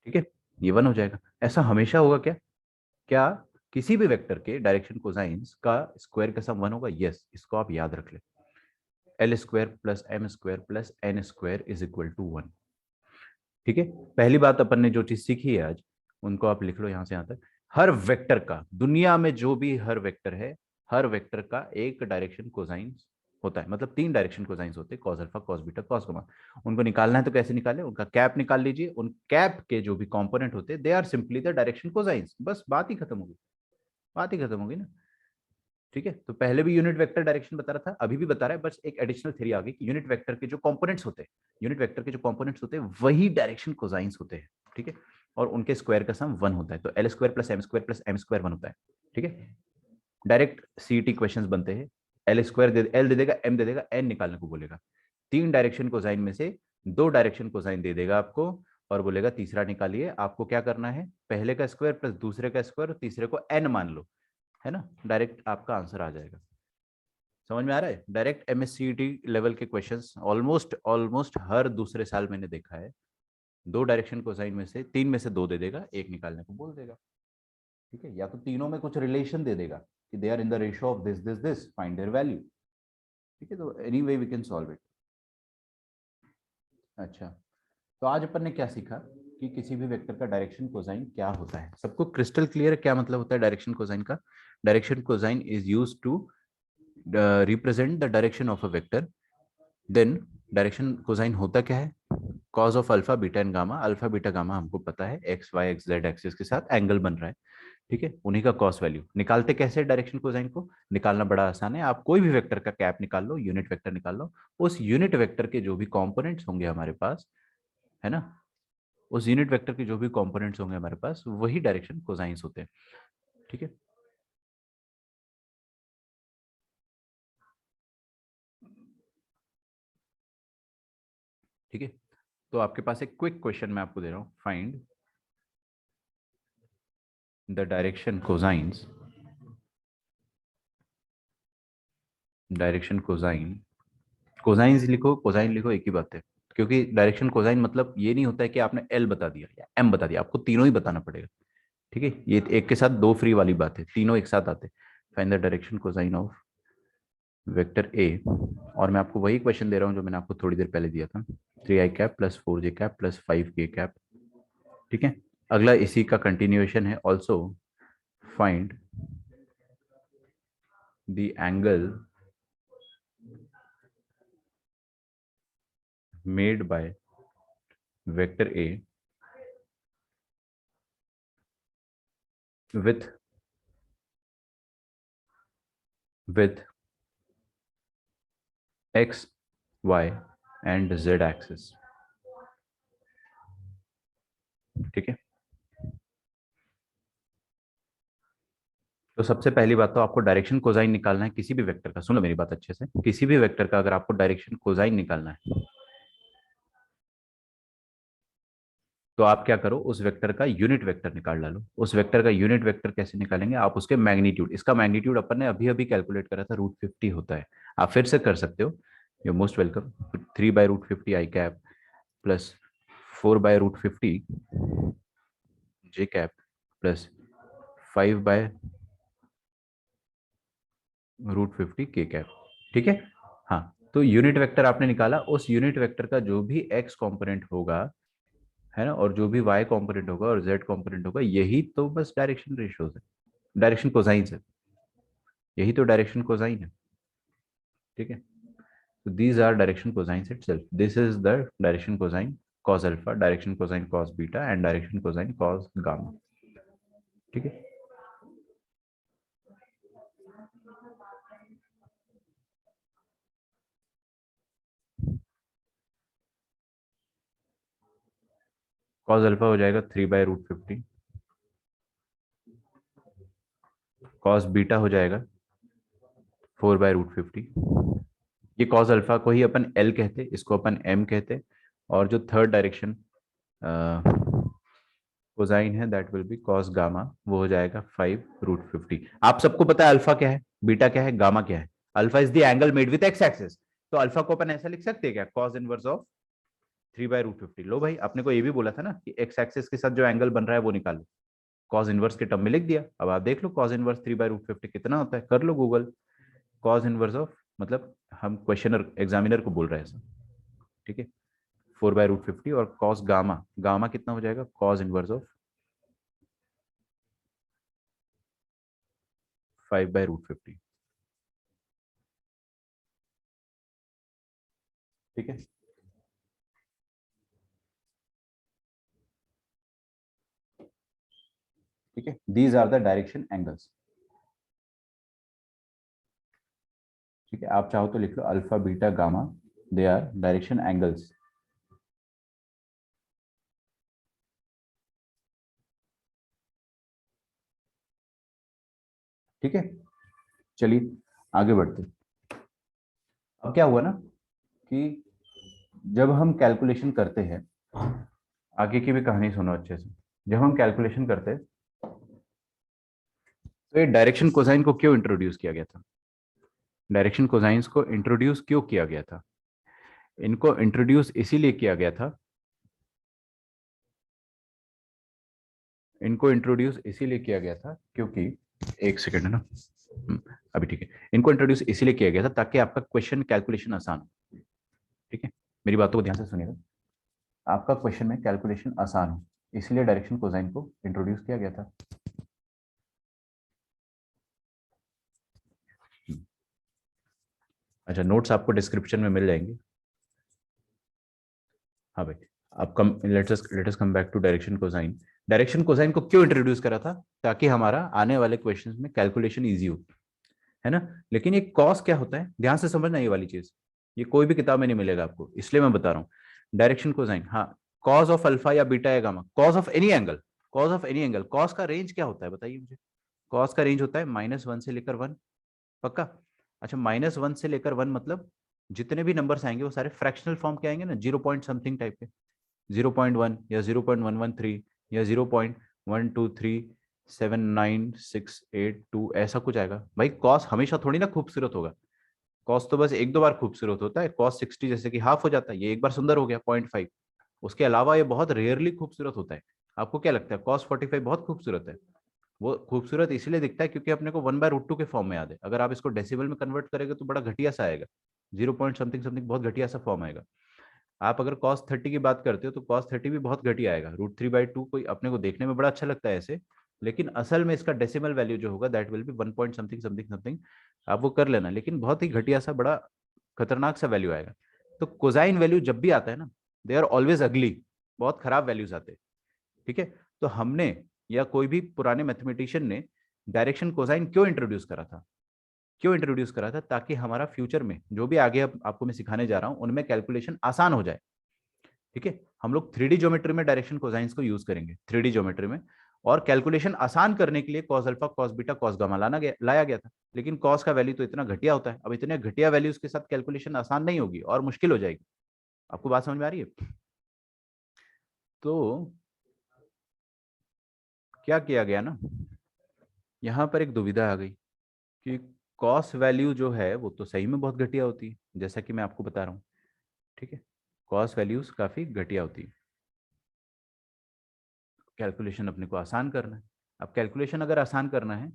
ठीक है, ये 1 हो जाएगा। ऐसा हमेशा होगा क्या? क्या किसी भी वेक्टर के डायरेक्शन कोसाइंस का स्क्वायर का सम 1 होगा? यस, इसको आप याद रख ले, L square plus M square plus N square is equal to 1। ठीक है, पहली बात अपन ने जो चीज सीखी है आज, उनको आप लिख लो यहाँ से यहाँ तक। हर वेक्टर का, दुनिया में जो भी हर वेक्टर है, हर वेक्टर का एक डायरेक्शन कोसाइंस होता है, मतलब 3 डायरेक्शन कोसाइंस होते हैं, cos alpha cos beta cos gamma. उनको निकालना है तो कैसे निकाले, उनका कैप निकाल लीजिए, उन कैप के जो भी कंपोनेंट होते हैं they are simply the direction cosines, बस बात ही खत्म होगी, बात ही खत्म होगी ना। ठीक है, तो पहले भी यूनिट वेक्टर डायरेक्शन बता रहा था, अभी भी बता रहा है, बस एक एडिशनल थ्योरी आ गई कि यूनिट वेक्टर के जो कंपोनेंट्स होते हैं, यूनिट वेक्टर के जो कंपोनेंट्स होते हैं वही डायरेक्शन कोसाइंस होते हैं। ठीक है, और उनके स्क्वायर का सम 1 होता है, तो L square plus M square 1 होता है। ठीक है, डायरेक्ट सीईटी क्वेश्चंस बनते हैं, एल स्क्वायर दे, एल दे देगा, एम दे देगा, एन निकालने को बोलेगा, 3 डायरेक्शन कोसाइन में से 2 डायरेक्शन कोसाइन दे देगा आपको, और बोलेगा तीसरा निकालिए। आपको क्या करना है, पहले का स्क्वायर प्लस दूसरे का स्क्वायर, तीसरे को एन मान लो, है ना, डायरेक्ट आपका आंसर आ जाएगा। समझ में आ रहा है? डायरेक्ट एमएससीईटी लेवल के क्वेश्चंस ऑलमोस्ट ऑलमोस्ट हर दूसरे साल मैंने देखा है, 2 डायरेक्शन कोसाइन में से 3 में से 2 दे देगा, एक निकालने को बोल देगा। ठीक है, या तो तीनों में कुछ रिलेशन दे देगा कि they are in the ratio of this this this, find their value. ठीक है, तो anyway we can solve it. अच्छा, तो आज अपन ने क्या सीखा कि किसी भी वेक्टर का डायरेक्शन कोसाइन क्या होता है। सबको क्रिस्टल क्लियर है क्या मतलब होता है डायरेक्शन कोसाइन का? Direction cosine is used to represent the direction of a vector. Then direction cosine होता क्या है? Cos of alpha beta and gamma. Alpha beta gamma हमको पता है, X Y X Z axis के साथ एंगल बन रहा है। ठीक है, उन्हीं का कॉस वैल्यू निकालते कैसे? डायरेक्शन कोसाइन को निकालना बड़ा आसान है। आप कोई भी वेक्टर का कैप निकाल लो, यूनिट वेक्टर निकाल लो, उस यूनिट वेक्टर के जो भी कंपोनेंट्स होंगे हमारे पास, है ना, उस यूनिट वेक्टर के जो भी कंपोनेंट्स होंगे हमारे पास, वही डायरेक्शन कोसाइंस होते हैं। ठीक है, ठीक है। तो आपके पास एक क्विक क्वेश्चन मैं आपको दे रहा हूं, find the direction cosines, direction cosine, cosines लिखो कोसाइन लिखो एक ही बात है, क्योंकि डायरेक्शन कोसाइन मतलब ये नहीं होता है कि आपने एल बता दिया या एम बता दिया, आपको तीनों ही बताना पड़ेगा। ठीक है, ये एक के साथ दो फ्री वाली बात है, तीनों एक साथ आते। Find the direction cosine of vector A, और मैं आपको वही क्वेश्चन दे रहा हूं जो मैंने आपको थोड़ी देर पहले दिया था, 3i cap plus 4j cap plus 5k cap. ठीक है, अगला इसी का कंटिन्यूएशन है। Also find the angle made by vector A with x, y and z axis। ठीक है, तो सबसे पहली बात तो आपको डायरेक्शन कोसाइन निकालना है किसी भी वेक्टर का। सुनो मेरी बात अच्छे से, किसी भी वेक्टर का अगर आपको डायरेक्शन कोसाइन निकालना है तो आप क्या करो, उस वेक्टर का यूनिट वेक्टर निकाल डालो। उस वेक्टर का यूनिट वेक्टर कैसे निकालेंगे? आप उसके मैग्नीट्यूड, इसका मैग्नीट्यूड अपन ने अभी अभी कैलकुलेट करा था, √50 होता है। आप फिर से कर सकते हो, you most welcome. 3/√50 I cap plus 4/√50 J cap plus 5/√50 के कैप। ठीक है, हाँ, तो यूनिट वेक्टर आपने निकाला, उस यूनिट वेक्टर का जो भी एक्स कंपोनेंट होगा, है ना, और जो भी वाई कंपोनेंट होगा और जेड कंपोनेंट होगा, यही तो बस डायरेक्शन रेशियोज है, डायरेक्शन कोसाइन है, यही तो डायरेक्शन कोसाइन है। ठीक है, so these are direction cosines itself, this is the direction cosine cos alpha, direction cosine cos beta and direction cosine cos gamma। ठीक है, cos अल्फा हो जाएगा 3/√50, cos बीटा हो जाएगा 4/√50। ये cos अल्फा को ही अपन L कहते, इसको अपन M कहते, और जो थर्ड डायरेक्शन कोसाइन है that will B cos gamma, वो हो जाएगा 5/√50। आप सबको पता है अल्फा क्या है, बीटा क्या है, गामा क्या है? Alpha is the angle made with x axis, तो अल्फा को अपन ऐसा लिख सकते हैं क्या, cos इनवर्स ऑफ 3/√50। लो भाई, आपने को ये भी बोला था ना कि एक्स एक्सिस के साथ जो एंगल बन रहा है वो निकालो, कॉस इनवर्स के टर्म में लिख दिया। अब आप देख लो कॉस इनवर्स 3/√50 कितना होता है, कर लो गूगल। कॉस इनवर्स ऑफ, मतलब हम क्वेश्चनर एग्जामिनर को बोल रहे हैं ऐसा। ठीक है, 4/√50, और कॉस गामा, गामा कितना हो जाएगा, कॉस इनवर्स ऑफ 5/√50। ठीक है, ठीक है, these are the direction angles. ठीक है, आप चाहो तो लिख लो alpha beta gamma, they are direction angles. ठीक है, चलिए आगे बढ़ते। अब क्या हुआ ना कि जब हम कैलकुलेशन करते हैं, आगे की भी कहानी सुनो अच्छे से, जब हम कैलकुलेशन करते हैं तो ये डायरेक्शन कोसाइन को क्यों इंट्रोड्यूस किया गया था? डायरेक्शन कोसाइंस को इंट्रोड्यूस क्यों किया गया था? इनको इंट्रोड्यूस इसीलिए किया गया था, इनको इंट्रोड्यूस इसीलिए किया गया था क्योंकि, एक सेकंड है ना, अभी ठीक है, इनको इंट्रोड्यूस इसीलिए किया गया था ताकि आपका क्वेश्चन कैलकुलेशन आसान हो। ठीक है, मेरी बातों को ध्यान से सुनिएगा, आपका क्वेश्चन में कैलकुलेशन आसान हो, इसलिए डायरेक्शन कोसाइन को इंट्रोड्यूस किया गया था। अच्छा, नोट्स आपको डिस्क्रिप्शन में मिल जाएंगे। हाँ भाई, अब come let us come back to direction cosine. Direction cosine को क्यों इंट्रोड्यूस करा था? ताकि हमारा आने वाले क्वेश्चंस में कैलकुलेशन इजी हो, है ना। लेकिन ये कॉस क्या होता है, ध्यान से समझना ये वाली चीज, ये कोई भी किताब में नहीं मिलेगा आपको, इसलिए मैं बता रहा हूँ। डायरेक्शन कोसाइन, हाँ, कॉस ऑफ अल्फा या बीटा या gamma, cos of any angle, cos of any angle, cos का रेंज क्या होता है बताइए मुझे? कॉस का रेंज होता है -1 से लेकर 1, पक्का? अच्छा, -1 से लेकर 1 मतलब जितने भी नंबर्स आएंगे वो सारे फ्रैक्शनल फॉर्म के आएंगे ना, 0 पॉइंट समथिंग टाइप के, 0.1 या 0.113 या 0.1237968 ऐसा कुछ आएगा। भाई कॉस हमेशा थोड़ी ना खूबसूरत होगा, कॉस तो बस एक दो बार खूबसूरत होता है, कॉस 60 जैसे कि हाफ हो जाता है, ये एक बार सुंदर हो गया 0.5, उसके अलावा ये बहुत रेयरली खूबसूरत होता है। आपको क्या लगता है कॉस 45 बहुत खूबसूरत है? वो खूबसूरत इसलिए दिखता है क्योंकि अपने को 1/√2 के फॉर्म में याद है, अगर आप इसको डेसिबल में कन्वर्ट करेंगे तो बड़ा घटिया सा आएगा, 0 पॉइंट समथिंग समथिंग, बहुत घटिया सा फॉर्म आएगा। आप अगर cos 30 की बात करते हो तो cos 30 भी बहुत घटिया आएगा, √3/2 कोई अपने को देखने में बड़ा अच्छा लगता है ऐसे, लेकिन असल में इसका डेसिमल वैल्यू जो होगा that will B 1 point something something something, आप वो कर लेना, लेकिन बहुत ही घटिया सा बड़ा खतरनाक सा वैल्यू आएगा। तो कोसाइन वैल्यू जब भी आता है ना, दे आर ऑलवेज अगली, बहुत खराब वैल्यूज आते हैं। ठीक है, तो हमने या कोई भी पुराने मैथमेटिशियन ने डायरेक्शन कोसाइन क्यों इंट्रोड्यूस करा था? क्यों इंट्रोड्यूस करा था? ताकि हमारा फ्यूचर में जो भी आगे आपको मैं सिखाने जा रहा हूं उनमें कैलकुलेशन आसान हो जाए। ठीक है, हम लोग 3D ज्योमेट्री में डायरेक्शन कोसाइंस को यूज करेंगे, 3D ज्योमेट्री में, और कैलकुलेशन आसान करने के लिए cos alpha cos beta cos gamma लाया गया था। लेकिन कॉस का वैल्यू तो इतना घटिया होता है, अब इतने घटिया वैल्यूज के साथ कैलकुलेशन आसान नहीं होगी और मुश्किल हो जाएगी। आपको बात समझ में आ रही है? तो क्या किया गया ना, यहाँ पर एक दुविधा आ गई कि कॉस वैल्यू जो है वो तो सही में बहुत घटिया होती है, जैसा कि मैं आपको बता रहा हूँ। ठीक है, कॉस वैल्यूज काफी घटिया होती है, कैलकुलेशन अपने को आसान करना है। अब कैलकुलेशन अगर आसान करना है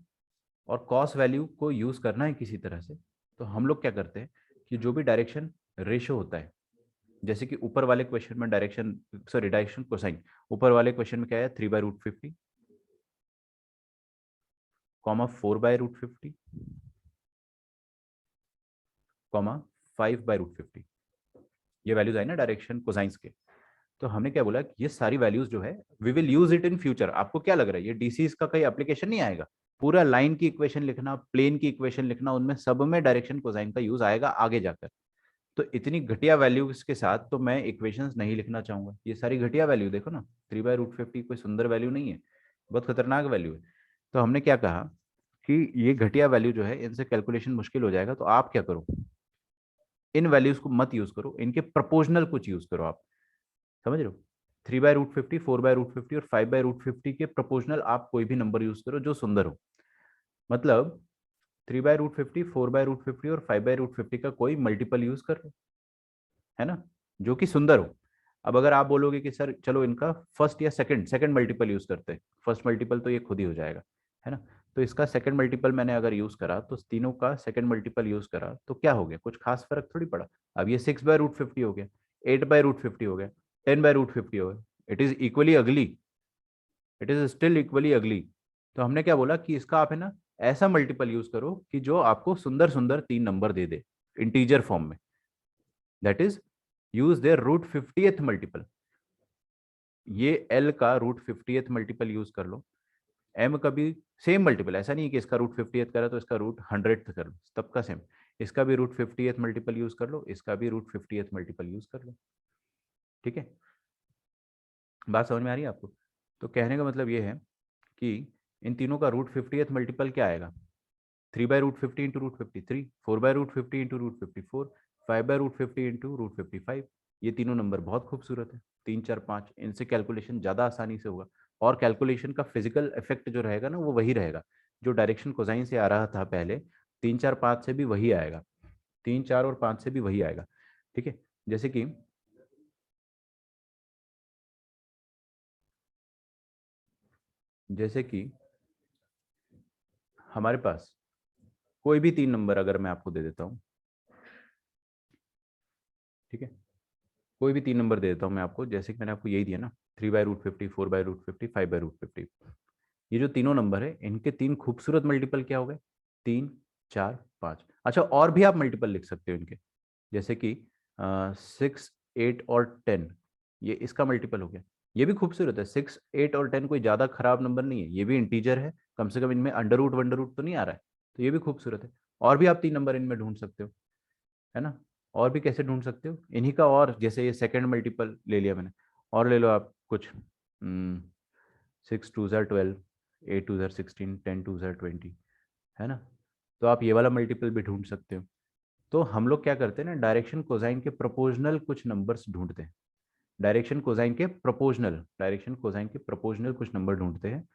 और कॉस वैल्यू को यूज करना है किसी तरह से, तो हम लोग क्या करते हैं कि जो भी डायरेक्शन रेशो होता है, जैसे कि ऊपर वाले क्वेश्चन में डायरेक्शन कोसाइन, ऊपर वाले क्वेश्चन में क्या है, 3/√50, कॉमा 4/√50, कॉमा 5/√50, ये वैल्यूज आए ना डायरेक्शन कोसाइंस के। तो हमने क्या बोला कि ये सारी वैल्यूज जो है we will use it in future. आपको क्या लग रहा है ये डीसीज का कहीं एप्लीकेशन नहीं आएगा? पूरा लाइन की इक्वेशन लिखना, प्लेन की इक्वेशन लिखना, उनमें सब में डायरेक्शन कोसाइन का यूज आएगा आगे जाकर। तो इतनी घटिया वैल्यूज के साथ तो मैं इक्वेशंस नहीं लिखना चाहूंगा, ये सारी घटिया वैल्यू देखो ना, 3/√50 कोई सुंदर वैल्यू नहीं है, बहुत खतरनाक वैल्यू है। तो हमने क्या कहा कि ये घटिया वैल्यू जो है इनसे कैलकुलेशन मुश्किल हो जाएगा, तो आप क्या करो, इन वैल्यूज को मत यूज करो, इनके प्रपोजनल कुछ यूज करो आप। समझ रहे हो? 3/√50, 4/√50 और 5/√50 के प्रपोजनल आप कोई भी नंबर यूज करो जो सुंदर हो। मतलब 3/√50, 4/√50 और 5/√50 का कोई मल्टीपल यूज कर लो, है ना, जो कि सुंदर हो। अब अगर आप बोलोगे कि सर चलो इनका फर्स्ट या सेकंड मल्टीपल यूज करते हैं, फर्स्ट मल्टीपल तो ये खुद ही हो जाएगा, है ना, तो इसका सेकंड मल्टीपल मैंने अगर यूज करा, तो तीनों का सेकंड मल्टीपल यूज करा तो क्या हो गया, कुछ खास फर्क थोड़ी पड़ा। अब ये 6/√50 हो गया, 8/√50 हो गया, 10/√50 हो गया, इट इज इक्वली अगली, इट इज स्टिल इक्वली अगली। तो हमने क्या बोला कि इसका आप है ना ऐसा मल्टीपल यूज करो कि जो आपको सुंदर सुंदर 3 नंबर दे दे इंटीजर फॉर्म में, that is use their √50th multiple. ये एल का √50th मल्टीपल यूज कर लो, एम का भी सेम मल्टीपल, ऐसा नहीं है कि इसका √50th करा तो इसका √100th कर लो, तब का सेम, इसका भी √50th मल्टीपल यूज कर लो, इसका भी √50th मल्टीपल यूज कर लो। ठीक है, बात समझ में आ रही है आपको? तो कहने का मतलब ये है कि इन तीनों का √50th मल्टीपल क्या आएगा, 3/√50 इंटू √53, 4/√50 इंटू √54, 5/√50 इंटू √55। ये तीनों नंबर बहुत खूबसूरत है, 3 4 5, इनसे कैलकुलेशन ज़्यादा आसानी से होगा, और कैलकुलेशन का फिजिकल इफेक्ट जो रहेगा ना वो वही रहेगा जो डायरेक्शन कोसाइन से आ रहा था पहले, 3 4 5 से भी वही आएगा, 3 4 और 5 से भी वही आएगा। ठीक है, जैसे कि जैसे कि हमारे पास कोई भी 3 नंबर अगर मैं आपको दे देता हूं, ठीक है, कोई भी 3 नंबर दे देता हूं मैं आपको, जैसे कि मैंने आपको यही दिया ना, 3/√50, 4/√50, 5/√50। ये जो तीनों नंबर है इनके 3 खूबसूरत मल्टीपल क्या हो गए, 3, 4, 5। अच्छा, और भी आप मल्टीपल लिख सकते हो इनके, जैसे कि 6, 8 और 10, ये इसका मल्टीपल हो गया। ये भी खूबसूरत है, 6, 8 और 10 कोई ज्यादा खराब नंबर नहीं है, ये भी इंटीजर है, कम से कम इनमें अंडर रूट तो नहीं आ रहा है, तो ये भी खूबसूरत है। और भी आप 3 नंबर इनमें ढूंढ सकते हो, है ना। और भी कैसे ढूंढ सकते हो इन्हीं का, और जैसे ये सेकंड मल्टीपल ले लिया मैंने, और ले लो आप कुछ, 6 2 12, 8 2 16, 10 2 20, है ना। तो आप ये वाला मल्टीपल भी ढूंढ सकते हो। तो हम लोग क्या करते हैं ना, डायरेक्शन कोसाइन के प्रोपोर्शनल कुछ नंबर्स ढूंढते हैं, डायरेक्शन कोसाइन के प्रोपोर्शनल कुछ नंबर ढूंढते हैं,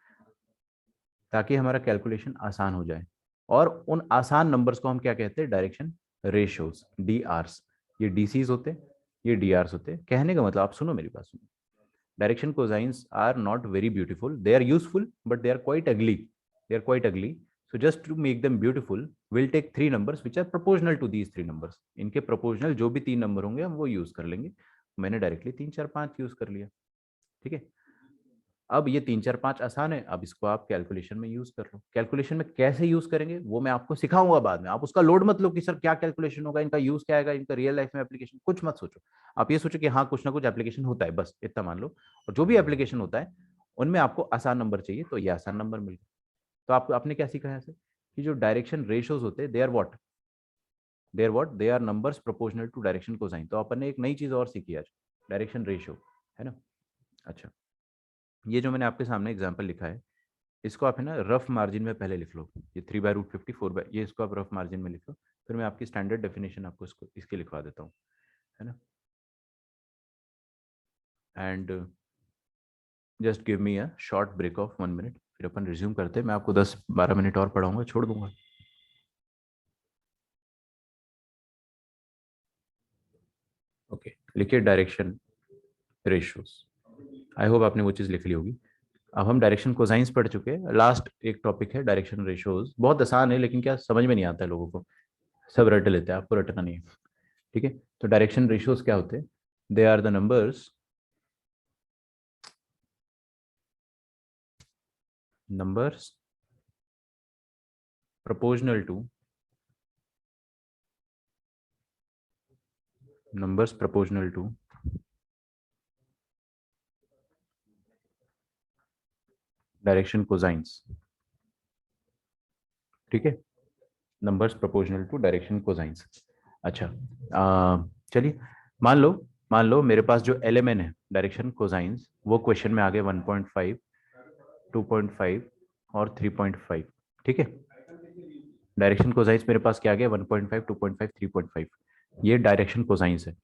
ताकि हमारा कैलकुलेशन आसान हो जाए। और उन आसान नंबर्स को हम क्या कहते हैं, डायरेक्शन रेशियोज, डी आर्स। ये डीसीज होते हैं, ये डी आर्स होते हैं। कहने का मतलब, आप सुनो मेरी बात सुनो, direction cosines are not very beautiful, they are useful but they are quite ugly, they are quite ugly. So just to make them beautiful will take 3 numbers which are proportional to these 3 numbers. इनके proportional जो भी 3 number होंगे हम वो use कर लेंगे। मैंने directly 3 4 5 use कर लिया, ठीक है। अब ये 3 4 5 आसान है, अब इसको आप कैलकुलेशन में यूज कर लो। कैलकुलेशन में कैसे यूज करेंगे वो मैं आपको सिखाऊंगा बाद में, आप उसका लोड मत लो कि सर क्या कैलकुलेशन होगा, इनका यूज क्या आएगा, इनका रियल लाइफ में एप्लीकेशन, कुछ मत सोचो। आप ये सोचो कि हाँ कुछ ना कुछ एप्लीकेशन होता है, बस इतना मान लो। और जो भी एप्लीकेशन होता है उनमें आपको आसान नंबर चाहिए, तो ये आसान नंबर मिल गया। तो आप आपने क्या सीखा है ऐसे, कि जो डायरेक्शन रेशियोज होते हैं, they are numbers proportional to direction cosine. तो अपन ने एक नई चीज और सीखी आज, डायरेक्शन रेशियो, है ना। अच्छा, ये जो मैंने आपके सामने एग्जाम्पल लिखा है, इसको आप है ना रफ मार्जिन में पहले लिख लो। ये 3/√50, 4 ये इसको आप रफ मार्जिन में लिख लो, फिर मैं आपकी स्टैंडर्ड डेफिनेशन आपको इसको इसकी लिखवा देता हूँ, है ना। And just give me a short break of 1 minute, फिर अपन रिज्यूम करते हैं। मैं आपको 10-12 मिनट और पढ़ाऊंगा, छोड़ दूंगा। ओके, लिखिए डायरेक्शन रेशियोज। आई होप आपने वो चीज़ लिख ली होगी। अब हम डायरेक्शन कोसाइंस पढ़ चुके हैं, लास्ट एक टॉपिक है डायरेक्शन रेशियोज। बहुत आसान है लेकिन क्या समझ में नहीं आता है लोगों को, सब रट लेते हैं, आपको रटना नहीं है, ठीक है। तो डायरेक्शन रेशियोज क्या होते हैं, they are the numbers proportional to direction cosines, ठीक है, numbers proportional to direction cosines. अच्छा, चलिए, मान लो मेरे पास जो एलएमएन है डायरेक्शन कोसाइंस, वो क्वेश्चन में आ गए 1.5, 2.5 और 3.5, ठीक है। डायरेक्शन कोसाइंस मेरे पास क्या आ गया, 1.5, 2.5, 3.5, ये डायरेक्शन कोसाइंस है।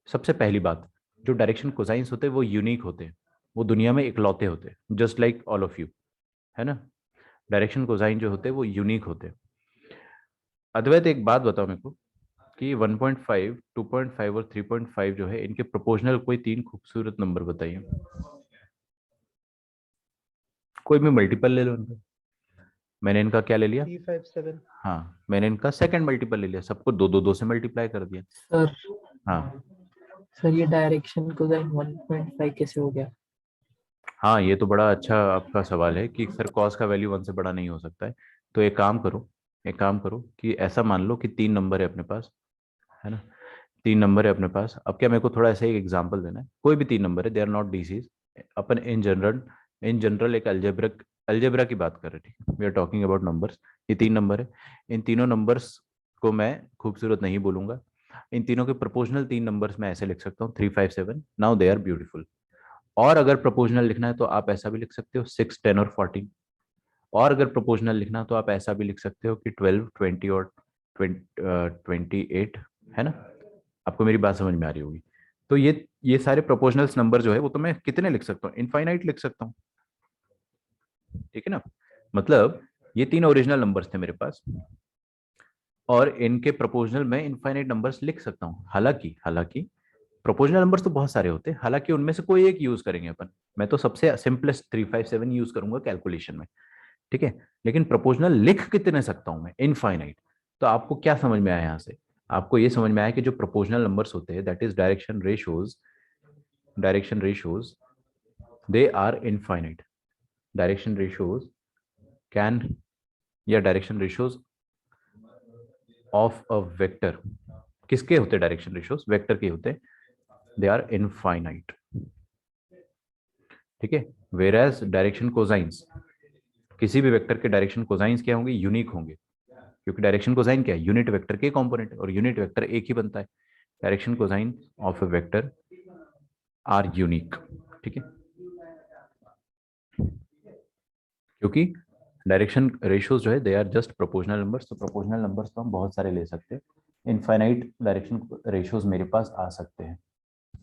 सबसे पहली बात, जो डायरेक्शन कोसाइंस होते हैं वो यूनिक होते हैं, वो दुनिया में इकलौते होते हैं, just like all of you, है ना। डायरेक्शन कोसाइन जो होते हैं वो यूनिक होते हैं। अद्वैत एक बात बताओ मेरे को, कि 1.5, 2.5 और 3.5 जो है, इनके प्रोपोर्शनल कोई 3 खूबसूरत नंबर बताइए, कोई भी मल्टीपल ले लो इनका। मैंने इनका क्या ले लिया, 357। हाँ मैंने इनका सेकंड मल्टीपल ले लिया, सबको 2 से मल्टीप्लाई कर दिया। सर हाँ सर ये डायरेक्शन कोसाइन 1.5 कैसे हो गया? हाँ, ये तो बड़ा अच्छा आपका सवाल है कि सर कॉस का वैल्यू 1 से बड़ा नहीं हो सकता है। तो एक काम करो कि ऐसा मान लो कि 3 नंबर है अपने पास, है ना। 3 नंबर है अपने पास, अब क्या मेरे को थोड़ा ऐसा ही एग्जांपल देना है, कोई भी 3 नंबर है, दे आर नॉट डीसीज। अपन इन जनरल एक अलजेब्रा की बात कर रहे हैं, ठीक है, we are talking about numbers. ये 3 नंबर है, इन तीनों नंबर्स को मैं खूबसूरत नहीं बोलूंगा, इन तीनों के प्रोपोर्शनल 3 नंबर्स मैं ऐसे लिख सकता हूँ, 3, 5, 7, नाउ दे आर ब्यूटीफुल। और अगर प्रोपोर्शनल लिखना है तो आप ऐसा भी लिख सकते हो, 6, 10 और 14। और अगर प्रोपोर्शनल लिखना है तो आप ऐसा भी लिख सकते हो कि 12, 20 और 28, है ना। आपको मेरी बात समझ में आ रही होगी। तो ये सारे प्रोपोर्शनल्स नंबर जो है वो तो मैं कितने लिख सकता हूँ, इनफाइनाइट लिख सकता हूँ, ठीक है ना। मतलब ये 3 ओरिजिनल नंबर्स थे मेरे पास, और इनके प्रोपोर्शनल में इनफाइनाइट नंबर्स लिख सकता हूँ। हालांकि हालांकि प्रोपोर्शनल नंबर्स तो बहुत सारे होते हैं, हालांकि उनमें से कोई एक यूज करेंगे अपन, मैं तो सबसे सिंपलेस्ट 357 यूज करूंगा कैलकुलेशन में, ठीक है। लेकिन प्रोपोर्शनल लिख कितने सकता हूं मैं, इनफाइनाइट। तो आपको क्या समझ में आया यहाँ से, आपको ये समझ में आया कि जो प्रोपोर्शनल नंबर्स होते हैं that is direction ratios they are infinite. Direction ratios can, या direction ratios of a vector, किसके होते हैं डायरेक्शन रेशियोज, वेक्टर के होते हैं, दे आर इनफाइनाइट, ठीक है। वेर एज डायरेक्शन कोसाइंस, किसी भी वेक्टर के डायरेक्शन कोसाइंस क्या होंगे, यूनिक होंगे, क्योंकि डायरेक्शन कोसाइन क्या है, यूनिट वेक्टर के कंपोनेंट, और यूनिट वेक्टर एक ही बनता है। Direction cosine of a vector are unique, ठीक है, क्योंकि डायरेक्शन रेशियोज जो है they are just proportional numbers. तो प्रोपोर्शनल नंबर्स तो हम बहुत सारे ले सकते हैं, इनफाइनाइट डायरेक्शन रेशियोज मेरे पास आ सकते हैं,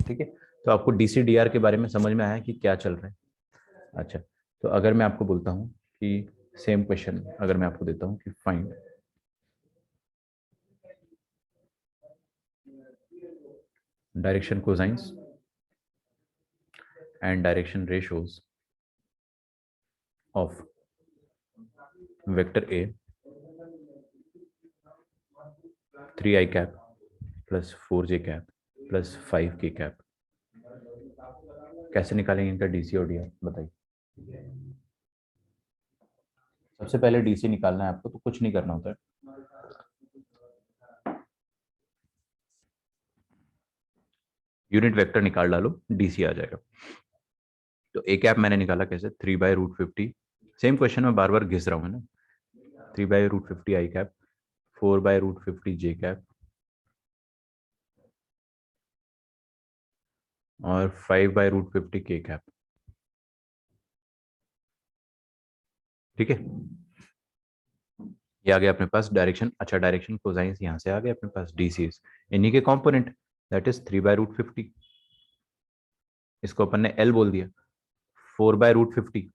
ठीक है। तो आपको डीसीडीआर के बारे में समझ में आया कि क्या चल रहा है। अच्छा, तो अगर मैं आपको बोलता हूँ कि सेम क्वेश्चन अगर मैं आपको देता हूँ कि find direction cosines and direction ratios of vector A 3i cap plus 4j cap plus 5k cap, कैसे निकालेंगे इनका डीसी और डीआर बताइए। सबसे पहले डीसी निकालना है आपको, तो कुछ नहीं करना होता है, यूनिट वेक्टर निकाल डालो, डीसी आ जाएगा। तो ए कैप मैंने निकाला कैसे, 3/√50, सेम क्वेश्चन में बार बार घिस रहा हूँ ना, 3/√50 आई कैप, 4/√50 जे कैप और 5/√50 के कैप, ठीक है। ये आ गया अपने पास डायरेक्शन। अच्छा, डायरेक्शन कोसाइंस यहाँ से आ गया अपने पास, डीसीज इन्हीं के कंपोनेंट, दैट इज 3/√50, इसको अपन ने एल बोल दिया, 4/√50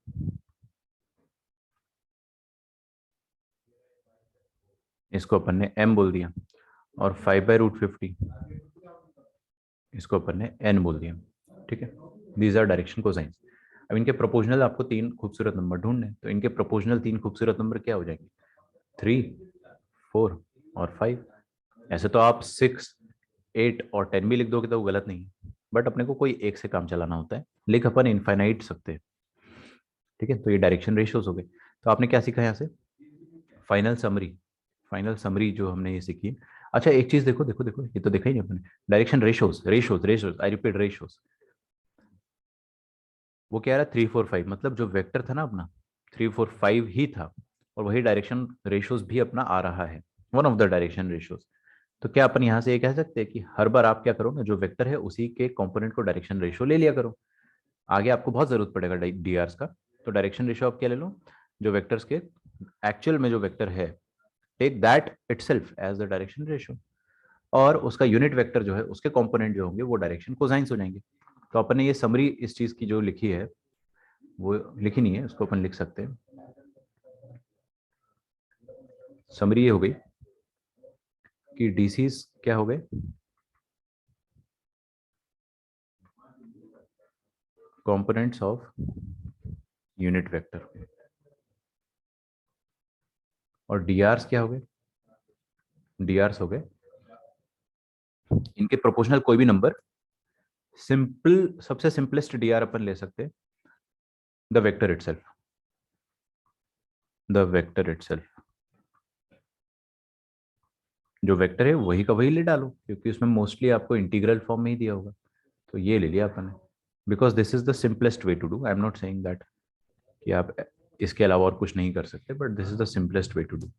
इसको अपन ने m बोल दिया, और 5/√50 इसको अपन ने n बोल दिया, ठीक है। These are direction cosines. अब इनके प्रोपोर्शनल आपको तीन खूबसूरत नंबर ढूंढने, तो इनके प्रोपोर्शनल तीन खूबसूरत नंबर क्या हो जाएंगे, 3, 4 और 5। ऐसे तो आप 6, 8 और 10 भी लिख दोगे तो वो गलत नहीं है, बट अपने को कोई एक से काम चलाना होता है, लिख अपन इनफाइनाइट सकते हैं, ठीक है। तो ये डायरेक्शन रेशियोज हो गए। तो आपने क्या सीखा यहाँ से, फाइनल समरी, फाइनल समरी जो हमने ये सीखी। अच्छा, एक चीज देखो देखो देखो, ये तो देखा ही नहीं अपने, direction ratios ratios ratios, I repeat ratios, वो क्या रहा 3, 4, 5, मतलब जो वेक्टर था ना अपना 3, 4, 5 ही था, और वही डायरेक्शन रेशियोज भी अपना आ रहा है, one of the direction ratios. तो क्या अपन यहाँ से ये कह सकते हैं कि हर बार आप क्या करो ना, जो वेक्टर है उसी के कंपोनेंट को डायरेक्शन रेशियो ले लिया करो, आगे आपको बहुत जरूरत पड़ेगा डीआर का। तो डायरेक्शन रेशियो आप क्या ले लो, जो वेक्टर्स के एक्चुअल में जो वेक्टर है, take that itself as the direction ratio, और उसका यूनिट वेक्टर जो है उसके कंपोनेंट जो होंगे वो डायरेक्शन कोसाइंस हो जाएंगे। तो अपन ने ये समरी इस चीज की जो लिखी है वो लिखी नहीं है, उसको अपन लिख सकते हैं। समरी ये हो गई कि डीसीज क्या हो गए, कंपोनेंट्स ऑफ यूनिट वेक्टर, और डीआरस क्या हो गए, डीआरस हो गए इनके प्रोपोर्शनल कोई भी नंबर, सिंपल सबसे सिंपलेस्ट डीआर अपन ले सकते हैं, the vector itself, the vector itself, जो वेक्टर है वही का वही ले डालो, क्योंकि उसमें मोस्टली आपको इंटीग्रल फॉर्म में ही दिया होगा, तो ये ले लिया अपन ने, because this is the simplest way to do. I am not saying that कि आप इसके अलावा और कुछ नहीं कर सकते, but this is the simplest way to do.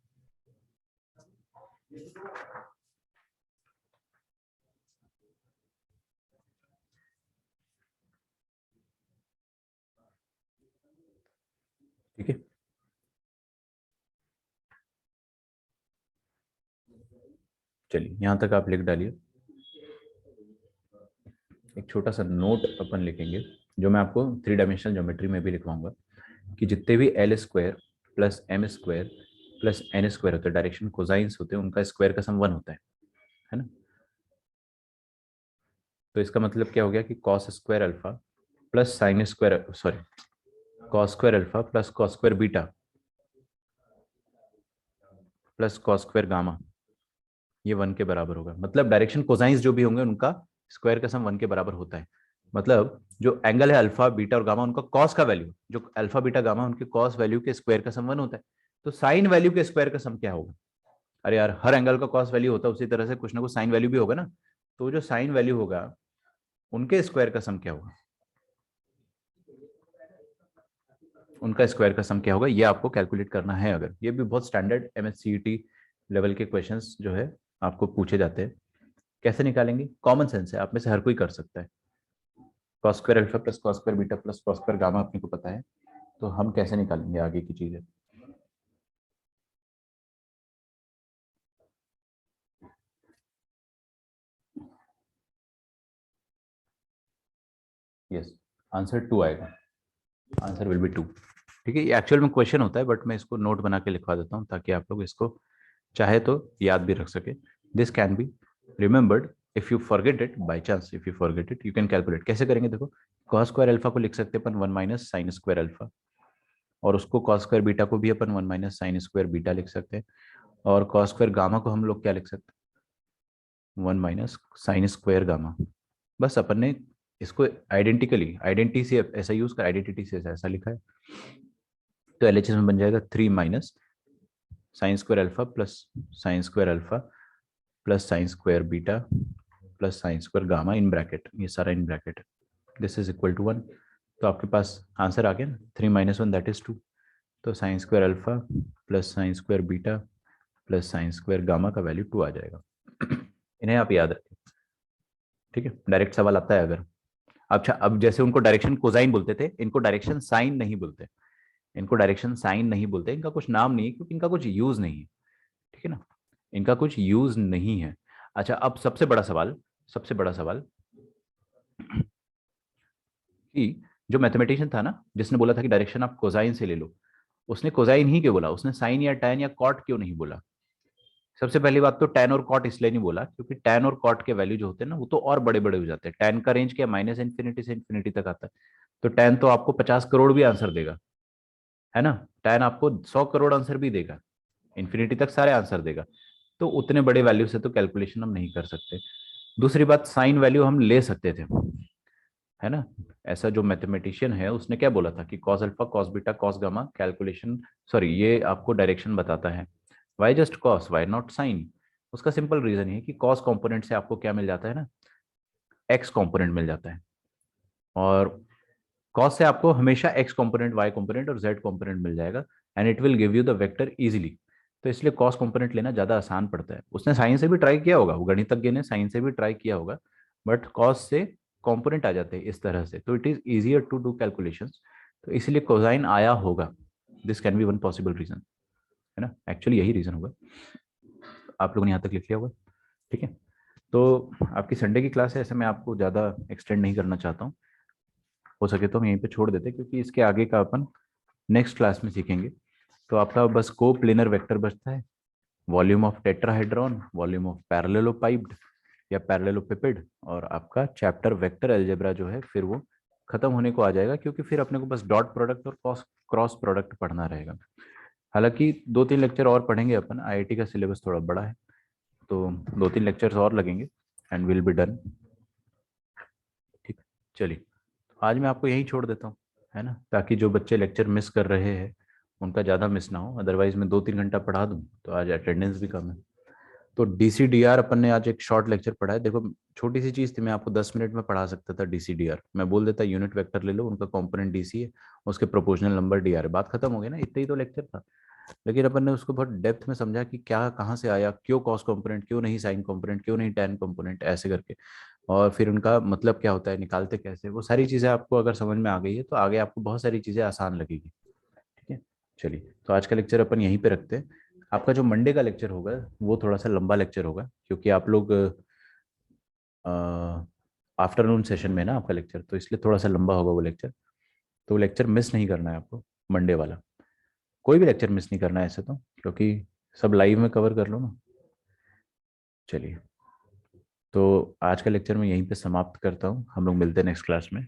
ठीक है, चलिए यहां तक आप लिख डालिए। एक छोटा सा नोट अपन लिखेंगे, जो मैं आपको 3 डायमेंशनल ज्योमेट्री में भी लिखवाऊंगा, कि जितने भी L square plus M square plus N square होते हैं, डायरेक्शन कोसाइंस होते हैं, उनका स्क्वायर का सम 1 होता है ना। तो इसका मतलब क्या हो गया कि cos square alpha plus sine square sorry cos square alpha plus cos square beta plus cos square gamma, ये 1 के बराबर होगा। मतलब डायरेक्शन कोसाइंस जो भी होंगे उनका स्क्वायर का सम 1 के बराबर होता है। मतलब जो एंगल है अल्फा बीटा और गामा, उनका कॉस का वैल्यू, जो अल्फा बीटा गामा उनके कॉस वैल्यू के स्क्वायर का सम 1 होता है। तो साइन वैल्यू के स्क्वायर का सम क्या होगा? अरे यार, हर एंगल का कॉस वैल्यू होता है, उसी तरह से कुछ ना कुछ साइन वैल्यू भी होगा ना। तो जो साइन वैल्यू होगा उनके स्क्वायर का सम क्या होगा? उनका स्क्वायर का सम क्या होगा, ये आपको कैलकुलेट करना है। अगर ये भी बहुत स्टैंडर्ड MSCET लेवल के क्वेश्चंस जो है आपको पूछे जाते हैं। कैसे निकालेंगे? कॉमन सेंस है, आप में से हर कोई कर सकता है। Cos square alpha plus cos square beta plus cos square gamma अपने को पता है, तो हम कैसे निकालेंगे आगे की चीजें? यस, आंसर 2 आएगा। Answer will be 2। ठीक है, ये एक्चुअल में क्वेश्चन होता है, बट मैं इसको नोट बना के लिखवा देता हूँ ताकि आप लोग इसको चाहे तो याद भी रख सके। This can be remembered if you forget it, by chance if you forget it you can calculate. कैसे करेंगे? देखो, कॉस स्क्वायर अल्फा को लिख सकते हैं अपन 1 माइनस साइन स्क्वायर अल्फा, और उसको कॉस स्क्वायर बीटा को भी अपन 1 माइनस साइन स्क्वायर बीटा लिख सकते हैं, और कॉस स्क्वायर गामा को हम लोग क्या लिख सकते हैं? 1 माइनस साइन स्क्वायर गामा। बस अपन ने इसको आइडेंटिकली आइडेंटिटी से ऐसा यूज कर, आइडेंटिटी से ऐसा लिखा है। तो LHS में बन जाएगा 3 minus sine square alpha plus sine square alpha plus sine square beta plus sine square gamma in bracket, ये सारा इन ब्रैकेट है। This is equal to 1। तो आपके पास आंसर आ गया ना, 3 माइनस 1 दैट इज 2। तो sign square alpha plus sine square beta plus sine square gamma का value 2 आ जाएगा। इन्हें आप याद रखें। ठीक है, डायरेक्ट सवाल आता है अगर। अच्छा, अब जैसे उनको डायरेक्शन कोसाइन बोलते थे, इनको डायरेक्शन साइन नहीं बोलते। इनको डायरेक्शन साइन नहीं बोलते, इनका कुछ नाम नहीं है क्योंकि इनका कुछ यूज नहीं है। ठीक है ना, इनका कुछ यूज नहीं है। अच्छा, अब सबसे बड़ा सवाल, सबसे बड़ा सवाल कि जो मैथमेटिशियन था ना जिसने बोला था कि डायरेक्शन आप कोसाइन से ले लो, उसने कोसाइन ही क्यों बोला? उसने साइन या टैन या कॉट क्यों नहीं बोला? सबसे पहली बात तो टैन और कॉट इसलिए नहीं बोला क्योंकि टैन और कॉट के वैल्यू जो होते हैं ना वो तो और बड़े बड़े हो जाते हैं। टैन का रेंज क्या, माइनस इन्फिनिटी से इन्फिनिटी तक आता है। तो टैन तो आपको 50 करोड़ भी आंसर देगा, है ना। टैन आपको 100 करोड़ आंसर भी देगा, इन्फिनिटी तक सारे आंसर देगा। तो उतने बड़े वैल्यू से तो कैलकुलेशन हम नहीं कर सकते। दूसरी बात, साइन वैल्यू हम ले सकते थे, है ना। ऐसा जो मैथमेटिशियन है उसने क्या बोला था कि cos alpha cos beta cos gamma calculation, sorry, ये आपको डायरेक्शन बताता है। Why just cos, why not sine? उसका सिंपल रीजन है कि कॉस कंपोनेंट से आपको क्या मिल जाता है ना, एक्स कंपोनेंट मिल जाता है, और कॉस से आपको हमेशा एक्स कंपोनेंट वाई कंपोनेंट और जेड कंपोनेंट मिल जाएगा, and it will give you the vector easily. तो इसलिए कॉस कंपोनेंट लेना ज्यादा आसान पड़ता है। उसने साइन से भी ट्राई किया होगा, वो गणितज्ञ ने साइन से भी ट्राई किया होगा, बट कॉस से कंपोनेंट आ जाते हैं इस तरह से, तो it is easier to do calculations. तो इसलिए कोसाइन आया होगा। This can be one possible reason, है ना। एक्चुअली यही रीजन होगा। आप लोगों ने यहाँ तक लिख लिया होगा। ठीक है, तो आपकी संडे की क्लास है, ऐसे मैं आपको ज़्यादा एक्सटेंड नहीं करना चाहता हूँ। हो सके तो हम यहीं पे छोड़ देते क्योंकि इसके आगे का अपन नेक्स्ट क्लास में सीखेंगे। तो आपका बस को प्लेनर वेक्टर बचता है, volume of tetrahedron, volume of parallelepiped या पैरेललोपिपेड, और आपका चैप्टर वेक्टर अलजेब्रा जो है फिर वो खत्म होने को आ जाएगा, क्योंकि फिर अपने को बस डॉट प्रोडक्ट और क्रॉस प्रोडक्ट पढ़ना रहेगा। हालांकि 2-3 लेक्चर और पढ़ेंगे अपन, IIT का सिलेबस थोड़ा बड़ा है, तो 2-3 लेक्चर्स और लगेंगे एंड विल बी डन। ठीक, चलिए आज मैं आपको यहीं छोड़ देता हूँ, है ना, ताकि जो बच्चे लेक्चर मिस कर रहे हैं उनका ज़्यादा मिस ना हो। अदरवाइज मैं 2-3 घंटा पढ़ा दूँ तो आज अटेंडेंस भी कम है। तो DCDR अपन ने आज एक शॉर्ट लेक्चर पढ़ा है। देखो, छोटी सी चीज़ थी, मैं आपको 10 मिनट में पढ़ा सकता था DCDR। मैं बोल देता यूनिट वेक्टर ले लो, उनका कंपोनेंट DC है, उसके प्रोपोर्शनल नंबर DR है, बात खत्म हो गई ना, इतना ही तो लेक्चर था। लेकिन अपन ने उसको बहुत डेप्थ में समझा कि क्या कहाँ से आया, क्यों कॉस कंपोनेंट, क्यों नहीं साइन कंपोनेंट, क्यों नहीं टैन कंपोनेंट, ऐसे करके, और फिर उनका मतलब क्या होता है, निकालते कैसे, वो सारी चीज़ें आपको अगर समझ में आ गई है तो आगे आपको बहुत सारी चीज़ें आसान लगेगी। ठीक है, चलिए तो आज का लेक्चर अपन यहीं पे रखते हैं। आपका जो मंडे का लेक्चर होगा वो थोड़ा सा लंबा लेक्चर होगा, क्योंकि आप लोग आफ्टरनून सेशन में ना आपका लेक्चर, तो इसलिए थोड़ा सा लंबा होगा वो लेक्चर। तो लेक्चर मिस नहीं करना है आपको, मंडे वाला कोई भी लेक्चर मिस नहीं करना है ऐसे तो, क्योंकि सब लाइव में कवर कर लो ना। चलिए, तो आज का लेक्चर मैं यहीं पे समाप्त करता हूँ, हम लोग मिलते हैं नेक्स्ट क्लास में।